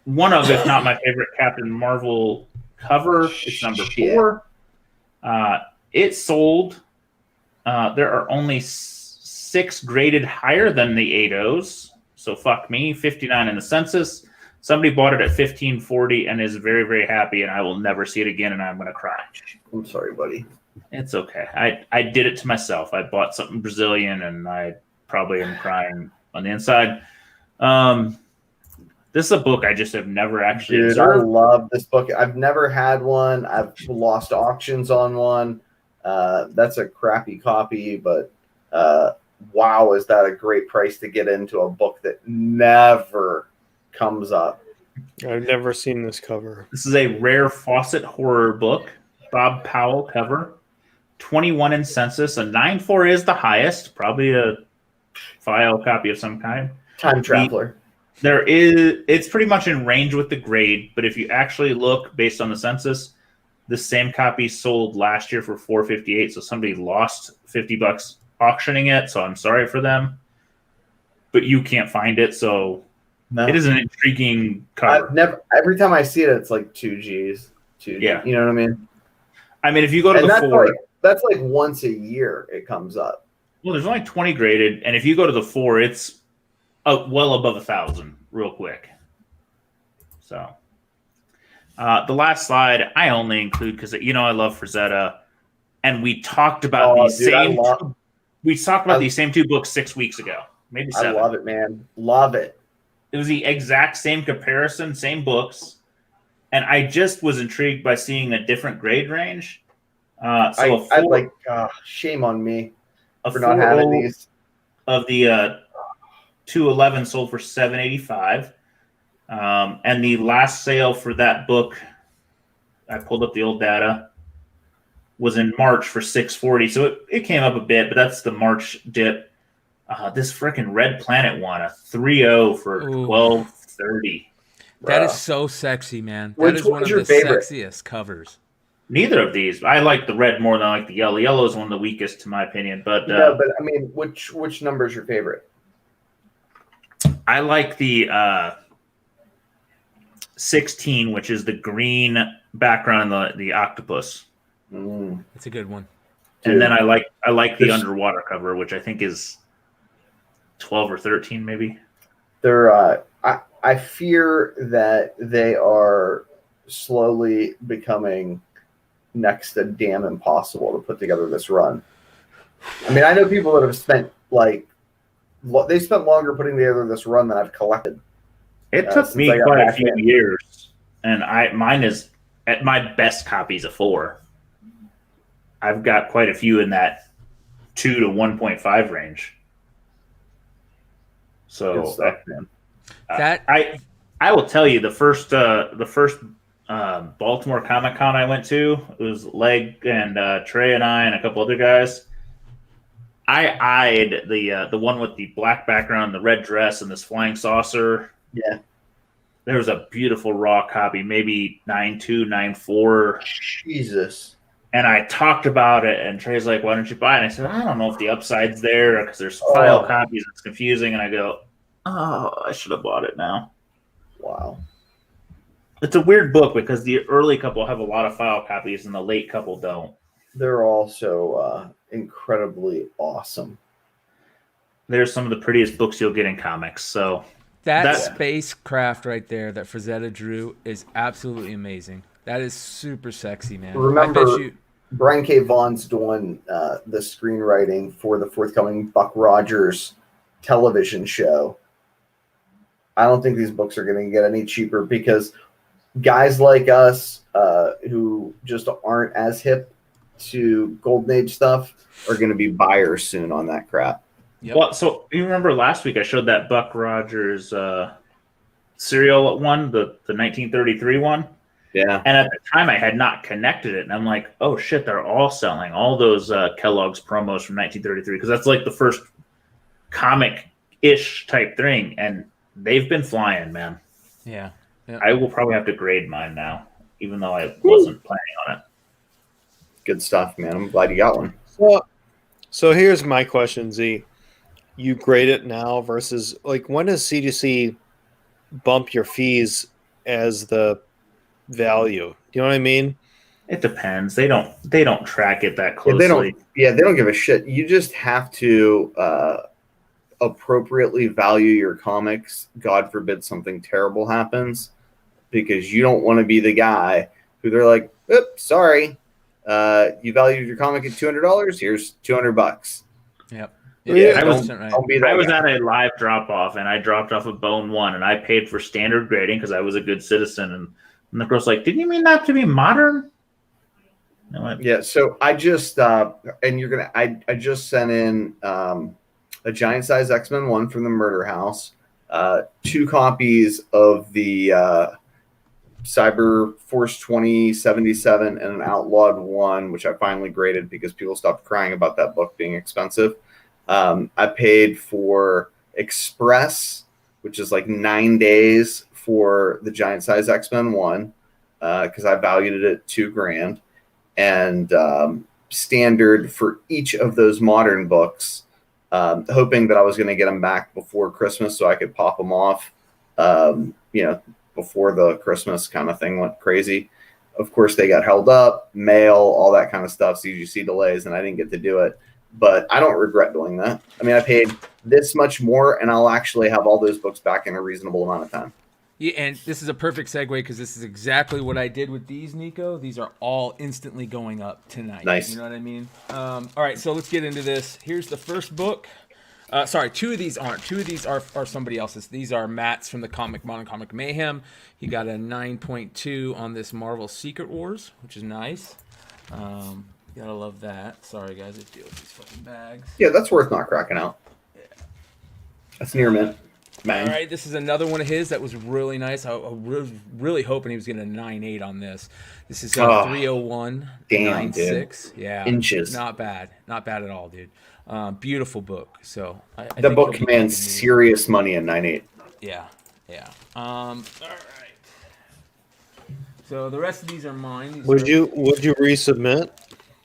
if not my favorite Captain Marvel cover. It's number 4. It sold. There are only 6 graded higher than the 8.0s, so fuck me. 59 in the census. Somebody bought it at $15.40 and is very, very happy, and I will never see it again, and I'm going to cry. I'm sorry, buddy. It's okay. I did it to myself. I bought something Brazilian, and I probably am crying on the inside. This is a book I just have never actually observed. I love this book. I've never had one. I've lost auctions on one. That's a crappy copy, but wow, is that a great price to get into a book that never comes up. I've never seen this cover. This is a rare Fawcett horror book. Bob Powell cover. 21 in census. A 9.4 is the highest. Probably a file copy of some kind. Time Traveler. It's pretty much in range with the grade, but if you actually look based on the census, the same copy sold last year for $4.58, so somebody lost $50 auctioning it, so I'm sorry for them. But you can't find it, so it is an intriguing cover. Every time I see it, it's like 2 G's. Yeah. You know what I mean? I mean, if you go to the 4... that's like once a year it comes up. Well, there's only 20 graded, and if you go to the 4, it's well above 1,000 real quick. So the last slide I only include because I love Frazetta, and we talked about these same 2 books 6 weeks ago, maybe 7. I love it, man. Love it. It was the exact same comparison, same books, and I just was intrigued by seeing a different grade range. Shame on me for not having these. Of the 211 sold for $7.85, and the last sale for that book, I pulled up the old data, was in March for $6.40. So it came up a bit, but that's the March dip. This freaking Red Planet one, a 3.0 for $12.30. That is so sexy, man. Which that is one of the sexiest covers. Neither of these. I like the red more than I like the yellow. Yellow is one of the weakest, to my opinion. But I mean, which number is your favorite? I like the 16, which is the green background and the octopus. That's a good one. And then I like the underwater cover, which I think is 12 or 13, maybe. They're I fear that they are slowly becoming next to damn impossible to put together this run. I mean, I know people that have spent they spent longer putting together this run than I've collected. It took me quite a few years, and mine is at my best copy's a 4. I've got quite a few in that 2 to 1.5 range. So Good stuff, man. I will tell you the first Baltimore Comic Con I went to, it was Leg and Trey and I and a couple other guys. I eyed the one with the black background, the red dress, and this flying saucer. Yeah. There was a beautiful raw copy, maybe 9.2, 9.4. Jesus. And I talked about it, and Trey's like, "Why don't you buy it?" And I said, "I don't know if the upside's there because there's file copies. It's confusing." And I go, "Oh, I should have bought it now." Wow. It's a weird book because the early couple have a lot of file copies, and the late couple don't. They're also incredibly awesome. There's some of the prettiest books you'll get in comics. So that spacecraft right there that Frazetta drew is absolutely amazing. That is super sexy, man. Remember, Brian K. Vaughan's doing the screenwriting for the forthcoming Buck Rogers television show. I don't think these books are going to get any cheaper because guys like us who just aren't as hip to Golden Age stuff are going to be buyers soon on that crap. Yep. Well, so you remember last week I showed that Buck Rogers serial one, the 1933 one? Yeah. And at the time I had not connected it. And I'm like, oh shit, they're all selling all those Kellogg's promos from 1933 because that's like the first comic-ish type thing. And they've been flying, man. Yeah. Yep. I will probably have to grade mine now, even though I wasn't planning on it. Good stuff, man. I'm glad you got one. So here's my question, Z. You grade it now versus when does CGC bump your fees as the value? You know what I mean? It depends. They don't track it that closely. They don't give a shit. You just have to appropriately value your comics. God forbid something terrible happens, because you don't want to be the guy who they're like, "Oops, sorry. You valued your comic at $200. Here's $200." Yep. Yeah, I was at a live drop off, and I dropped off a Bone 1, and I paid for standard grading because I was a good citizen. And the girl's like, "Didn't you mean that to be modern?" Yeah. So I just I just sent in a giant size X-Men 1 from the Murder House, 2 copies of the Cyber Force 2077 and an Outlawed 1, which I finally graded because people stopped crying about that book being expensive. I paid for Express, which is like 9 days for the giant size X-Men 1, because I valued it at $2,000, and standard for each of those modern books, hoping that I was going to get them back before Christmas so I could pop them off, before the Christmas kind of thing went crazy. Of course, they got held up, mail, all that kind of stuff, CGC delays, and I didn't get to do it. But I don't regret doing that. I mean, I paid this much more, and I'll actually have all those books back in a reasonable amount of time. Yeah, and this is a perfect segue because this is exactly what I did with these, Nico. These are all instantly going up tonight. Nice. You know what I mean? All right, so let's get into this. Here's the first book. Sorry, 2 of these aren't. 2 of these are somebody else's. These are Matt's from the Modern Comic Mayhem. He got a 9.2 on this Marvel Secret Wars, which is nice. Gotta love that. Sorry, guys, I deal with these fucking bags. Yeah, that's worth not cracking out. Yeah. That's near mint. Man. All right, this is another one of his that was really nice. I was really hoping he was getting a 9.8 on this. This is 301. Damn, 9.6. Yeah. Inches. Not bad. Not bad at all, dude. Beautiful book. So I that book commands serious money in 9.8. Yeah. Yeah. All right. So the rest of these are mine. Would you resubmit?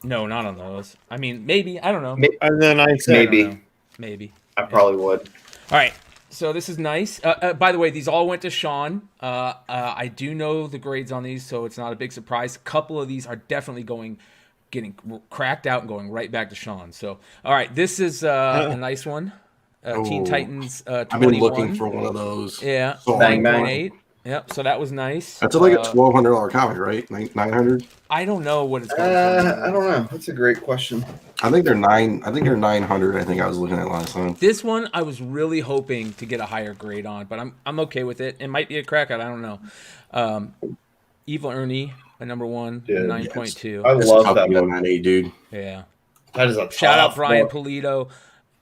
No, not on those. I mean, maybe. I don't know. And then I said maybe. Maybe. I probably would. All right. So this is nice. By the way, these all went to Sean. I do know the grades on these, so it's not a big surprise. A couple of these are definitely getting cracked out and going right back to Sean. So, all right, this is a nice one. Teen Titans 21. I've been looking for one of those. Yeah, So 9.8. Yep, so that was nice. That's like a $1,200 comic, right? 900. I don't know what it's going I don't know. That's a great question. I think they're 900. I think I was looking at last time. This one I was really hoping to get a higher grade on, but I'm okay with it. It might be a crack out. I don't know. Evil Ernie, a number 1, 9.2. I love that book. 9.8, dude. Yeah. That is a shout out Bryan book. Polito.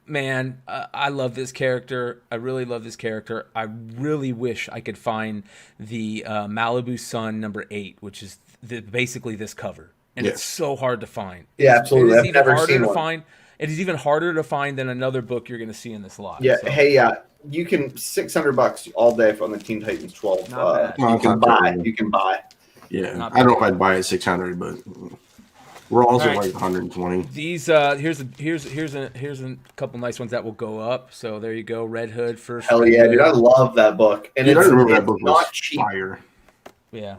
Man, I love this character. I really love this character. I really wish I could find the Malibu Sun number 8, which is basically this cover. And it's so hard to find. Yeah, absolutely. It is even harder to find. It is even harder to find than another book you're going to see in this lot. Yeah. So. Hey, you can $600 all day on the Teen Titans 12. You can buy. Yeah, I don't know if I'd buy it 600, but we're also like 120. These here's a couple nice ones that will go up. So there you go, Red Hood first. Hell yeah, dude! I love that book, and I remember that book was cheap. Fire. Yeah.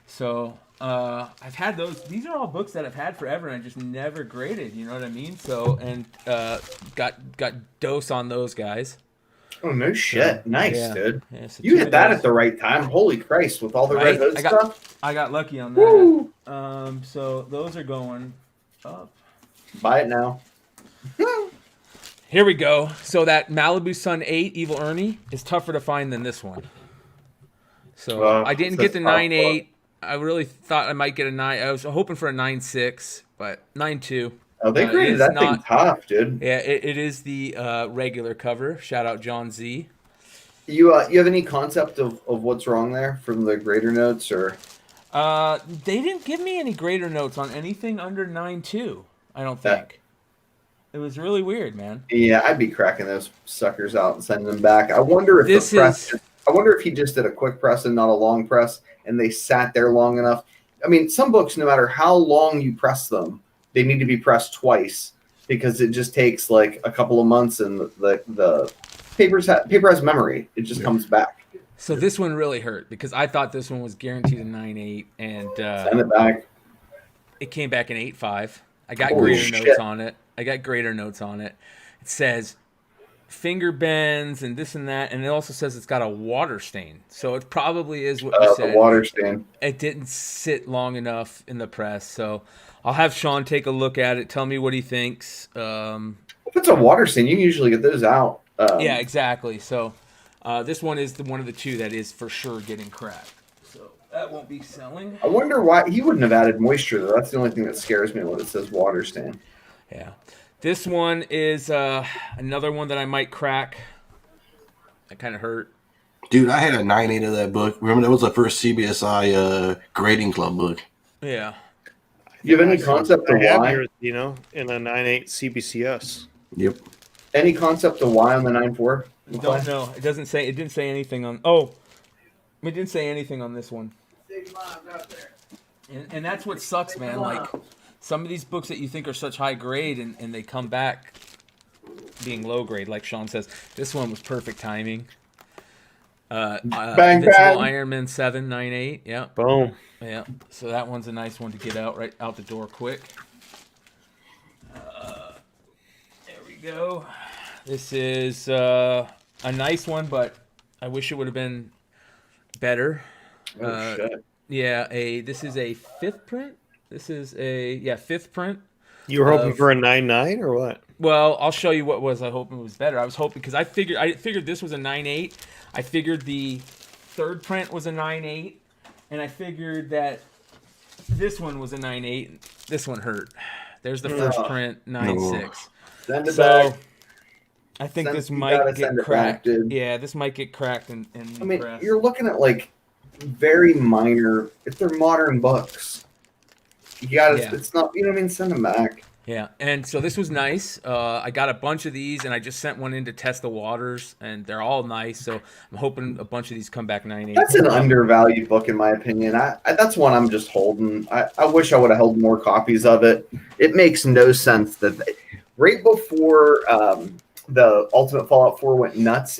So I've had those. These are all books that I've had forever, and I just never graded. You know what I mean? So and got dose on those guys. Oh no shit! Nice, dude. Yeah, so you hit that at the right time. Holy Christ! With all the Red Hood stuff. I got lucky on that. So those are going up. Buy it now. Here we go. So that Malibu Sun 8 Evil Ernie is tougher to find than this one. So I didn't get the 9.8. I really thought I might get a 9. I was hoping for a 9.6, but 9.2. Oh, they graded that thing tough, dude. Yeah, it is the regular cover. Shout out John Z. You have any concept of what's wrong there from the grader notes or? They didn't give me any grader notes on anything under 9.2. I don't think. It was really weird, man. Yeah, I'd be cracking those suckers out and sending them back. I wonder if I wonder if he just did a quick press and not a long press, and they sat there long enough. I mean, some books, no matter how long you press them, they need to be pressed twice because it just takes like a couple of months, and the paper has memory. It just comes back. So this one really hurt because I thought this one was guaranteed a 9.8, and send it back. It came back an 8.5. I got grader notes on it. It says finger bends and this and that, and it also says it's got a water stain. So it probably is what you said. A water stain. It didn't sit long enough in the press. So I'll have Sean take a look at it. Tell me what he thinks. If it's a water stain, you can usually get those out. Yeah, exactly. So this one is one of the two that is for sure getting cracked. So that won't be selling. I wonder why he wouldn't have added moisture, though. That's the only thing that scares me when it says water stain. Yeah. This one is another one that I might crack. That kind of hurt. Dude, I had a 9.8 of that book. Remember, that was the first CBSI grading club book. Yeah. You have any concept of why? Here, in a 9.8 CBCS. Yep. Any concept of why on the 9.4? Don't know. It doesn't say. It didn't say anything on. Oh, it didn't say anything on this one. And that's what sucks, man. Like some of these books that you think are such high grade, and they come back being low grade, like Sean says. This one was perfect timing. Bang, Invincible Iron Man 7, 9.8. Yeah. Boom. Yeah. So that one's a nice one to get out right out the door quick. There we go. This is a nice one, but I wish it would have been better. Shit. Yeah, this is a 5th print. This is a 5th print. You were hoping for a 9.9 or what? Well, I'll show you what was. I hope it was better. I was hoping because I figured this was a 9.8. I figured the 3rd print was a 9.8, and I figured that this one was a 9.8. This one hurt. There's the first print, 9.6. Send it So back. I think this You might gotta get send it back, cracked. dude. Yeah, this might get cracked and I mean, you're looking at like very minor. If they're modern books, you gotta. Yeah. It's not. You know what I mean? Send them back. Yeah, and so this was nice. I got a bunch of these, and I just sent one in to test the waters, and they're all nice. So I'm hoping a bunch of these come back 9.8. That's an undervalued book, in my opinion. I that's one I'm just holding. I wish I would have held more copies of it. It makes no sense that right before the Ultimate Fallout 4 went nuts.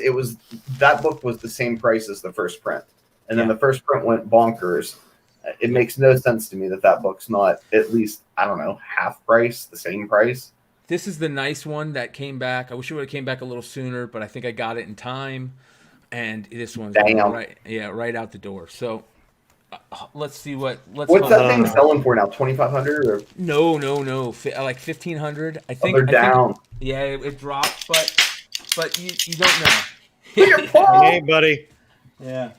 That book was the same price as the first print, and then the first print went bonkers. It makes no sense to me that book's not at least, I don't know, half price, the same price. This is the nice one that came back. I wish it would have came back a little sooner, but I think I got it in time. And this one's right out the door. So let's see what's that thing selling for now? 2,500 or no, like 1,500. I think they're down. It dropped, but you don't know. Hey, buddy. Yeah.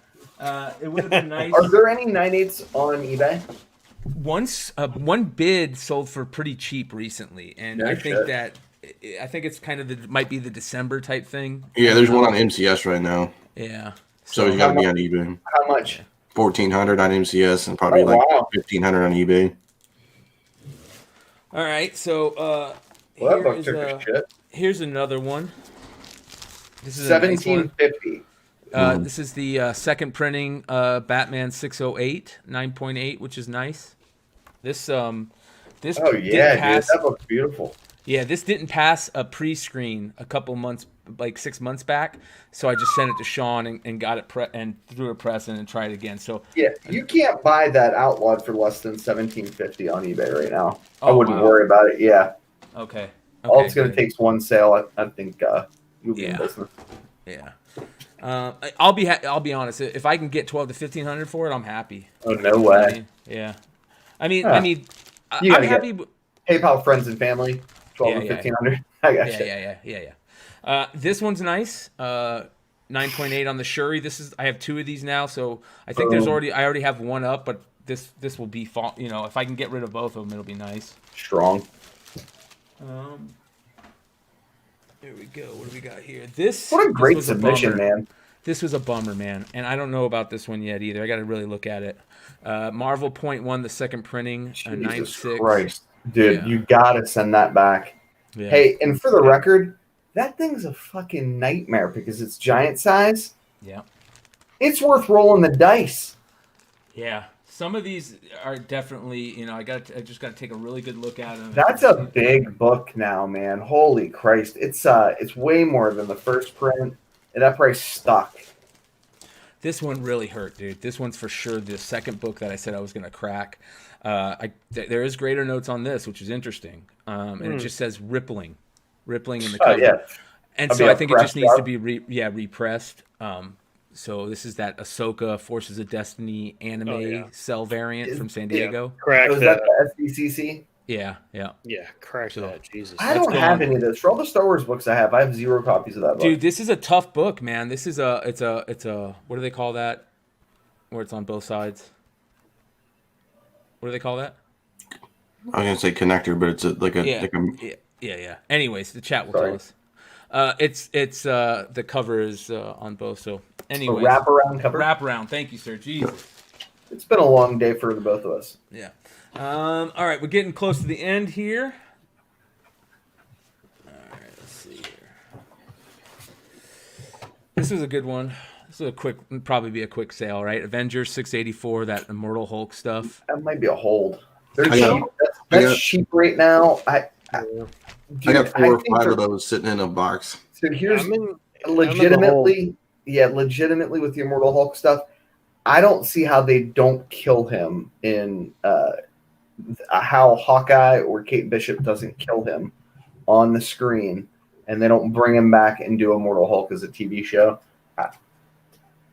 It would have been nice. Are there any 9/8s on eBay? Once one bid sold for pretty cheap recently, and I think it's kind of might be the December type thing. Yeah, there's one on MCS right now. Yeah. So you got to be on eBay. How much? 1,400 on MCS and probably 1,500 on eBay. All right, so that book took a shit. Here's another one. This is 1750. This is the second printing Batman 608 9.8, which is nice. This oh yeah, dude, that looks beautiful. Yeah, this didn't pass a pre-screen a couple months, like 6 months back. So I just sent it to Sean and got it and threw a press in and tried it again. So yeah, you can't buy that outlawed for less than $17.50 on eBay right now. I wouldn't worry about it. Yeah. Okay. All it's going to take is one sale. I think you'll be in business. Yeah. I'll be honest. If I can get 1,200 to 1,500 for it, I'm happy. Oh no way. Yeah. I'm happy. PayPal friends and family. 1,200 to 1,500. I got Yeah. This one's nice. 9.8 on the Shuri. I have 2 of these now, so I think I already have one up, but this will be if I can get rid of both of them, it'll be nice. Strong. Here we go. What do we got here? What a great submission, man. This was a bummer, man, and I don't know about this one yet either. I got to really look at it. Marvel .1, the second printing, 9.6. Christ. Dude, you gotta send that back. Yeah. Hey, and for the record, that thing's a fucking nightmare because it's giant size. Yeah. It's worth rolling the dice. Yeah. Some of these are definitely, I just got to take a really good look at them. That's a big book now, man. Holy Christ. It's way more than the first print, and that price stuck. This one really hurt, dude. This one's for sure the second book that I said I was going to crack. There is greater notes on this, which is interesting. And it just says rippling in the cover. Yeah. And so I think it just needs to be repressed. So this is that Ahsoka Forces of Destiny anime cell variant from San Diego. Crack that. The SDCC? Yeah. Yeah, crack that. Jesus. I don't have any of this. For all the Star Wars books I have 0 copies of that book. Dude, this is a tough book, man. This is it's a what do they call that? Where it's on both sides. What do they call that? I was gonna say connector, but it's Yeah. Anyways, the chat will tell us. It's the cover is on both. So anyways, a wraparound cover. Wraparound. Thank you, sir. Jesus. It's been a long day for the both of us. Yeah. All right, we're getting close to the end here. All right, let's see here. This is a good one. This is probably be a quick sale, right? Avengers 684, that Immortal Hulk stuff. That might be a hold. They're cheap. That's cheap right now. I got 4 or 5 of those sitting in a box. So here's legitimately with the Immortal Hulk stuff. I don't see how they don't kill him in how Hawkeye or Kate Bishop doesn't kill him on the screen, and they don't bring him back and do Immortal Hulk as a TV show.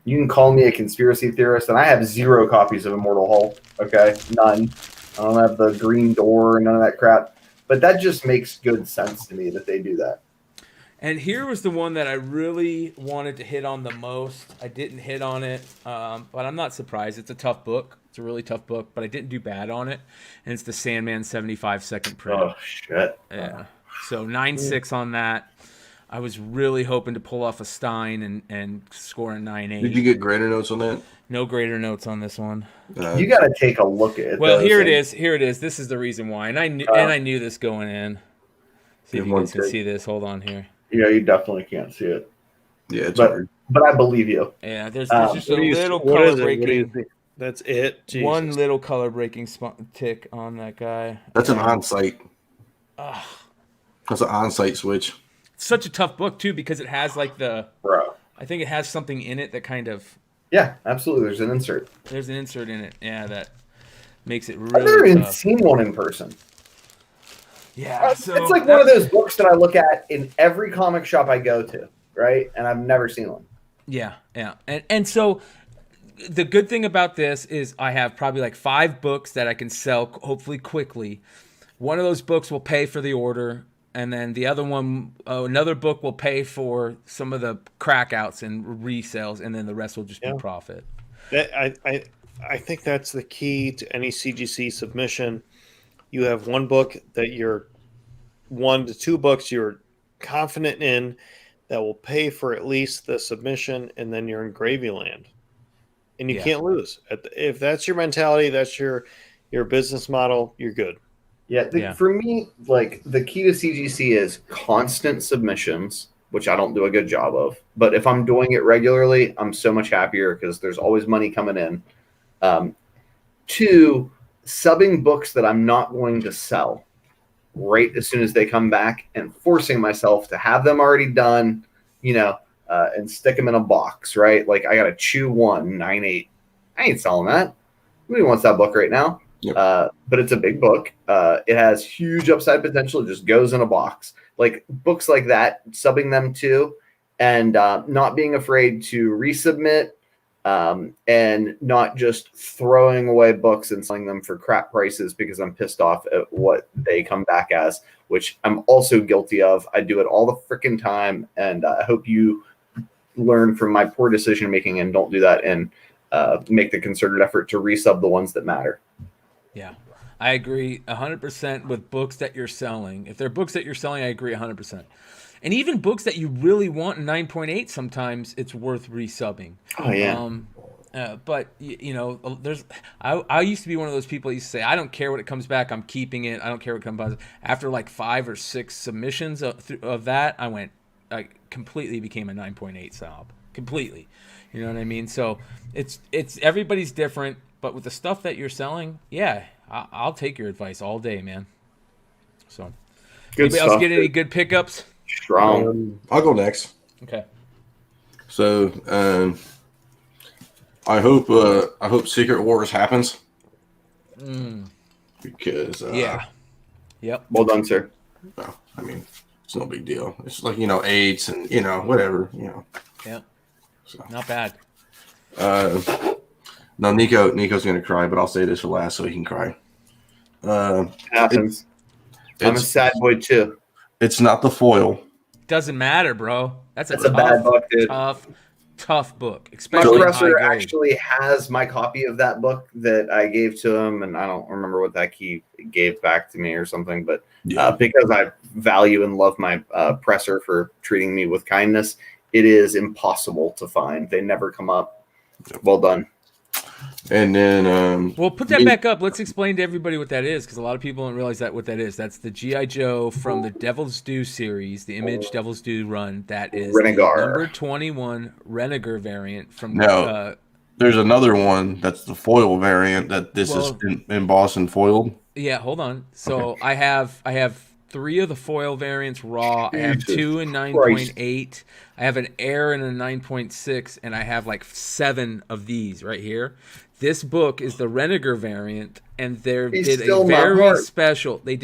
You can call me a conspiracy theorist, and I have 0 copies of Immortal Hulk. Okay, none. I don't have the Green Door and none of that crap. But that just makes good sense to me that they do that. And here was the one that I really wanted to hit on the most. I didn't hit on it, but I'm not surprised. It's a tough book. It's a really tough book, but I didn't do bad on it. And it's the Sandman 75 second print. Oh, shit. Yeah. So 9.6 on that. I was really hoping to pull off a Stein and score a 9.8. Did you get greater notes on that? No greater notes on this one. You got to take a look at it. Well, here it is. Here it is. This is the reason why. And I knew this going in. See if you guys can see this. Hold on here. Yeah, you definitely can't see it. Yeah, it's but I believe you. Yeah, there's just a little color breaking. That's it. Jesus. One little color breaking tick on that guy. That's an on-site. That's an on-site switch. such a tough book too because it has like Bro. I think it has something in it that kind of Yeah, absolutely. There's an insert. There's an insert in it. Yeah, that makes it I've never really even tough. seen one in person. Yeah, so it's like one of those books that I look at in every comic shop I go to, right? And I've never seen one. Yeah, yeah. And so the good thing about this is I have probably like 5 books that I can sell hopefully quickly. One of those books will pay for the order, and then the other one, another book will pay for some of the crackouts and resales, and then the rest will just be profit. I think that's the key to any CGC submission. You have one book that you're 1 to 2 books you're confident in that will pay for at least the submission, and then you're in gravy land, and you can't lose. If that's your mentality, that's your business model, you're good. Yeah, for me, like the key to CGC is constant submissions, which I don't do a good job of. But if I'm doing it regularly, I'm so much happier because there's always money coming in. 2, subbing books that I'm not going to sell right as soon as they come back and forcing myself to have them already done, and stick them in a box, right? Like I got to chew 198. I ain't selling that. Nobody wants that book right now. Yep. But it's a big book. It has huge upside potential. It just goes in a box. Like books like that, subbing them to, and not being afraid to resubmit, and not just throwing away books and selling them for crap prices because I'm pissed off at what they come back as, which I'm also guilty of. I do it all the freaking time, and I hope you learn from my poor decision making and don't do that, and make the concerted effort to resub the ones that matter. Yeah, I agree 100% with books that you're selling. If they're books that you're selling, I agree 100%. And even books that you really want in 9.8, sometimes it's worth resubbing. Oh, yeah. But, I used to be one of those people who used to say, I don't care what it comes back, I'm keeping it. I don't care what comes back. After like 5 or 6 submissions of that, I completely became a 9.8 snob. Completely. You know what I mean? So it's everybody's different. But with the stuff that you're selling, yeah, I'll take your advice all day, man. So, anybody else get any good pickups? Strong. I'll go next. Okay. So, I hope Secret Wars happens. Because Yep. Well done, sir. No, I mean, it's no big deal. It's like AIDS and whatever. Yeah. So. Not bad. No, Nico's gonna cry, but I'll say this for last so he can cry. It happens. I'm a sad boy too. It's not the foil. Doesn't matter, bro. That's a bad book, dude. Tough book. My Especially professor actually has my copy of that book that I gave to him, and I don't remember what that he gave back to me or something. But because I value and love my presser for treating me with kindness, it is impossible to find. They never come up. Well done. And then, well, put that back up. Let's explain to everybody what that is, because a lot of people don't realize what that is. That's the G.I. Joe from the Devil's Due series, the Image Devil's Due run. That is Renegar. the number 21 Renegar variant from. No, there's another one that's the foil variant that this is embossed and foiled. Yeah, hold on. So okay. I have 3 of the foil variants raw. I have 2 in 9.8. I have an Air and a 9.6, and I have like 7 of these right here. This book is the Renegar variant, and they did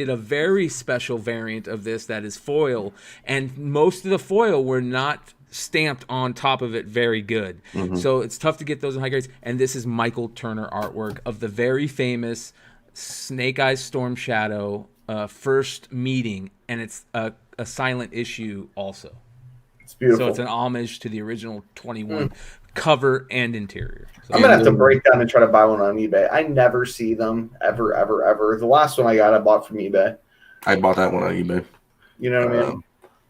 a very special variant of this that is foil, and most of the foil were not stamped on top of it very good. Mm-hmm. So it's tough to get those in high grades. And this is Michael Turner artwork of the very famous Snake Eyes Storm Shadow first meeting, and it's a silent issue also. It's beautiful. So it's an homage to the original 21 cover and interior. So I'm gonna have to break down and try to buy one on eBay. I never see them ever. The last one I got, I bought from eBay. I bought that one on eBay. You know what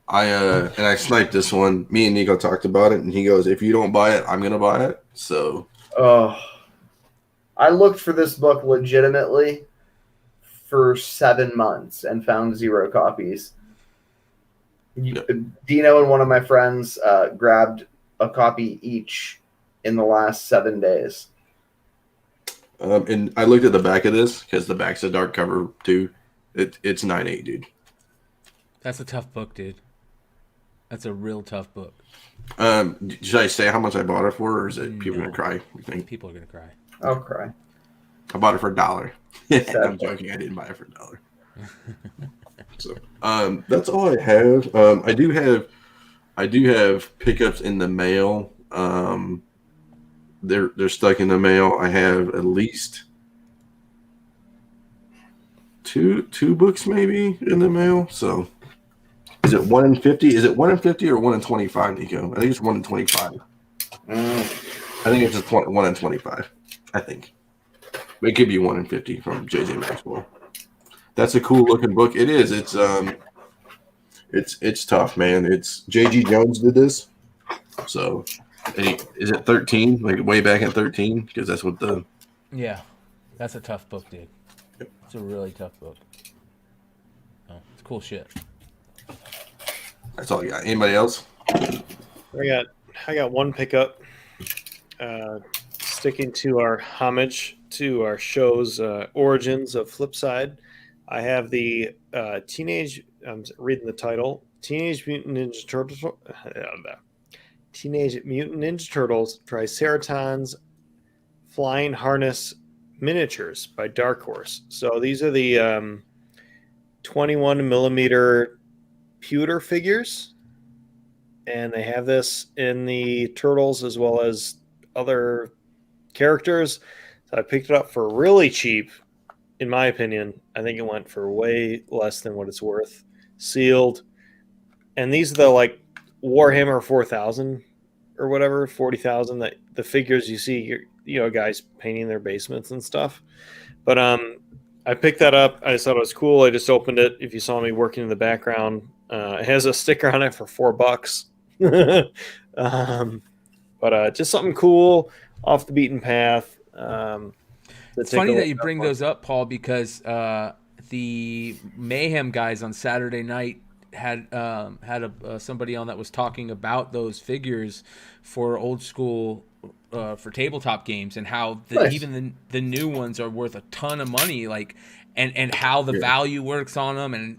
I mean? I sniped this one. Me and Nico talked about it, and he goes, "If you don't buy it, I'm gonna buy it." So, I looked for this book legitimately for 7 months and found 0 copies. Yep. Dino and one of my friends grabbed a copy each in the last 7 days. And I looked at the back of this because the back's a dark cover too. It's 9.8, dude. That's a tough book, dude. That's a real tough book. Should I say how much I bought it for, or is it people gonna cry? You think people are gonna cry? I'll cry. I bought it for $1. I'm joking. I didn't buy it for $1. So that's all I have. I do have pickups in the mail. They're stuck in the mail. I have at least two books maybe in the mail. So is it 1 in 50? Is it 1 in 50 or 1 in 25, Nico? I think it's 1 in 25. I think it's just 1 in 25. I think. It could be 1 in 50 from JJ Maxwell. That's a cool looking book. It is. It's tough, man. It's J.G. Jones did this. So is it 13? Like way back in 13? Because that's what the. Yeah, that's a tough book, dude. It's a really tough book. Oh, it's cool shit. That's all I got. Anybody else? I got one pickup. Sticking to our homage to our show's origins of Flipside, I have the Teenage. I'm reading the title: Teenage Mutant Ninja Turtles. Teenage Mutant Ninja Turtles Triceratons Flying Harness Miniatures by Dark Horse. So these are the 21 millimeter pewter figures, and they have this in the Turtles as well as other characters. So I picked it up for really cheap, in my opinion. I think it went for way less than what it's worth. Sealed. And these are the like Warhammer 4000 or whatever, 40,000, that the figures you see, guys painting their basements and stuff. But I picked that up. I just thought it was cool. I just opened it. If you saw me working in the background, it has a sticker on it for $4. But just something cool, off the beaten path. It's funny that you bring those up, Paul, because the Mayhem guys on Saturday night had somebody on that was talking about those figures for old school for tabletop games, and how even the new ones are worth a ton of money, like and how the value works on them, and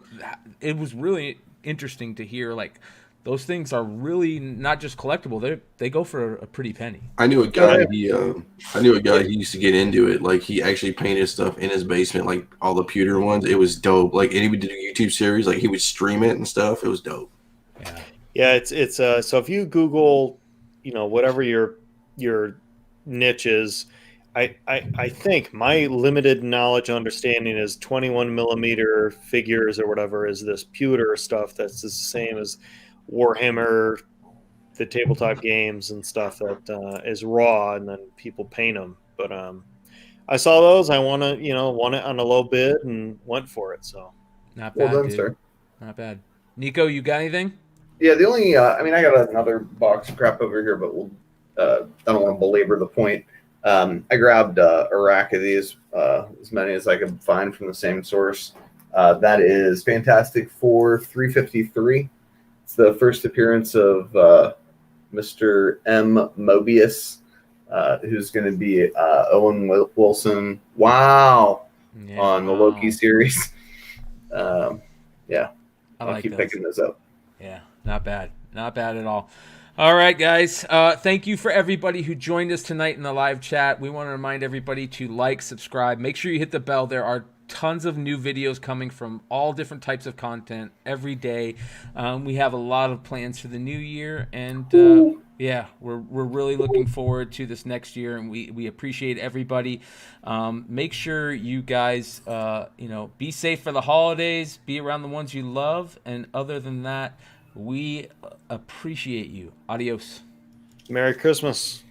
it was really interesting to hear like. Those things are really not just collectible; they go for a pretty penny. I knew a guy. He used to get into it. Like he actually painted stuff in his basement, like all the pewter ones. It was dope. Like, and he would do a YouTube series. Like he would stream it and stuff. It was dope. Yeah. It's so if you Google, whatever your niche is, I think my limited knowledge understanding is 21 millimeter figures or whatever is this pewter stuff that's the same as Warhammer, the tabletop games and stuff that is raw, and then people paint them. But I saw those. I want it on a low bid and went for it. So not bad, well done, dude. sir. Not bad. Nico, you got anything? Yeah, the only I got another box of crap over here, but we'll I don't want to belabor the point. I grabbed a rack of these, as many as I could find from the same source. That is Fantastic Four 353. It's the first appearance of Mr. M. Mobius, who's going to be Owen Wilson. Wow. Yeah, on the Loki series. I'll like keep those. picking those up. Yeah, not bad. Not bad at all. All right, guys. Thank you for everybody who joined us tonight in the live chat. We want to remind everybody to like, subscribe. Make sure you hit the bell. There are tons of new videos coming from all different types of content every day. We have a lot of plans for the new year, and we're really looking forward to this next year, and we appreciate everybody. Make sure you guys be safe for the holidays, be around the ones you love, and other than that, we appreciate you. Adios. Merry Christmas.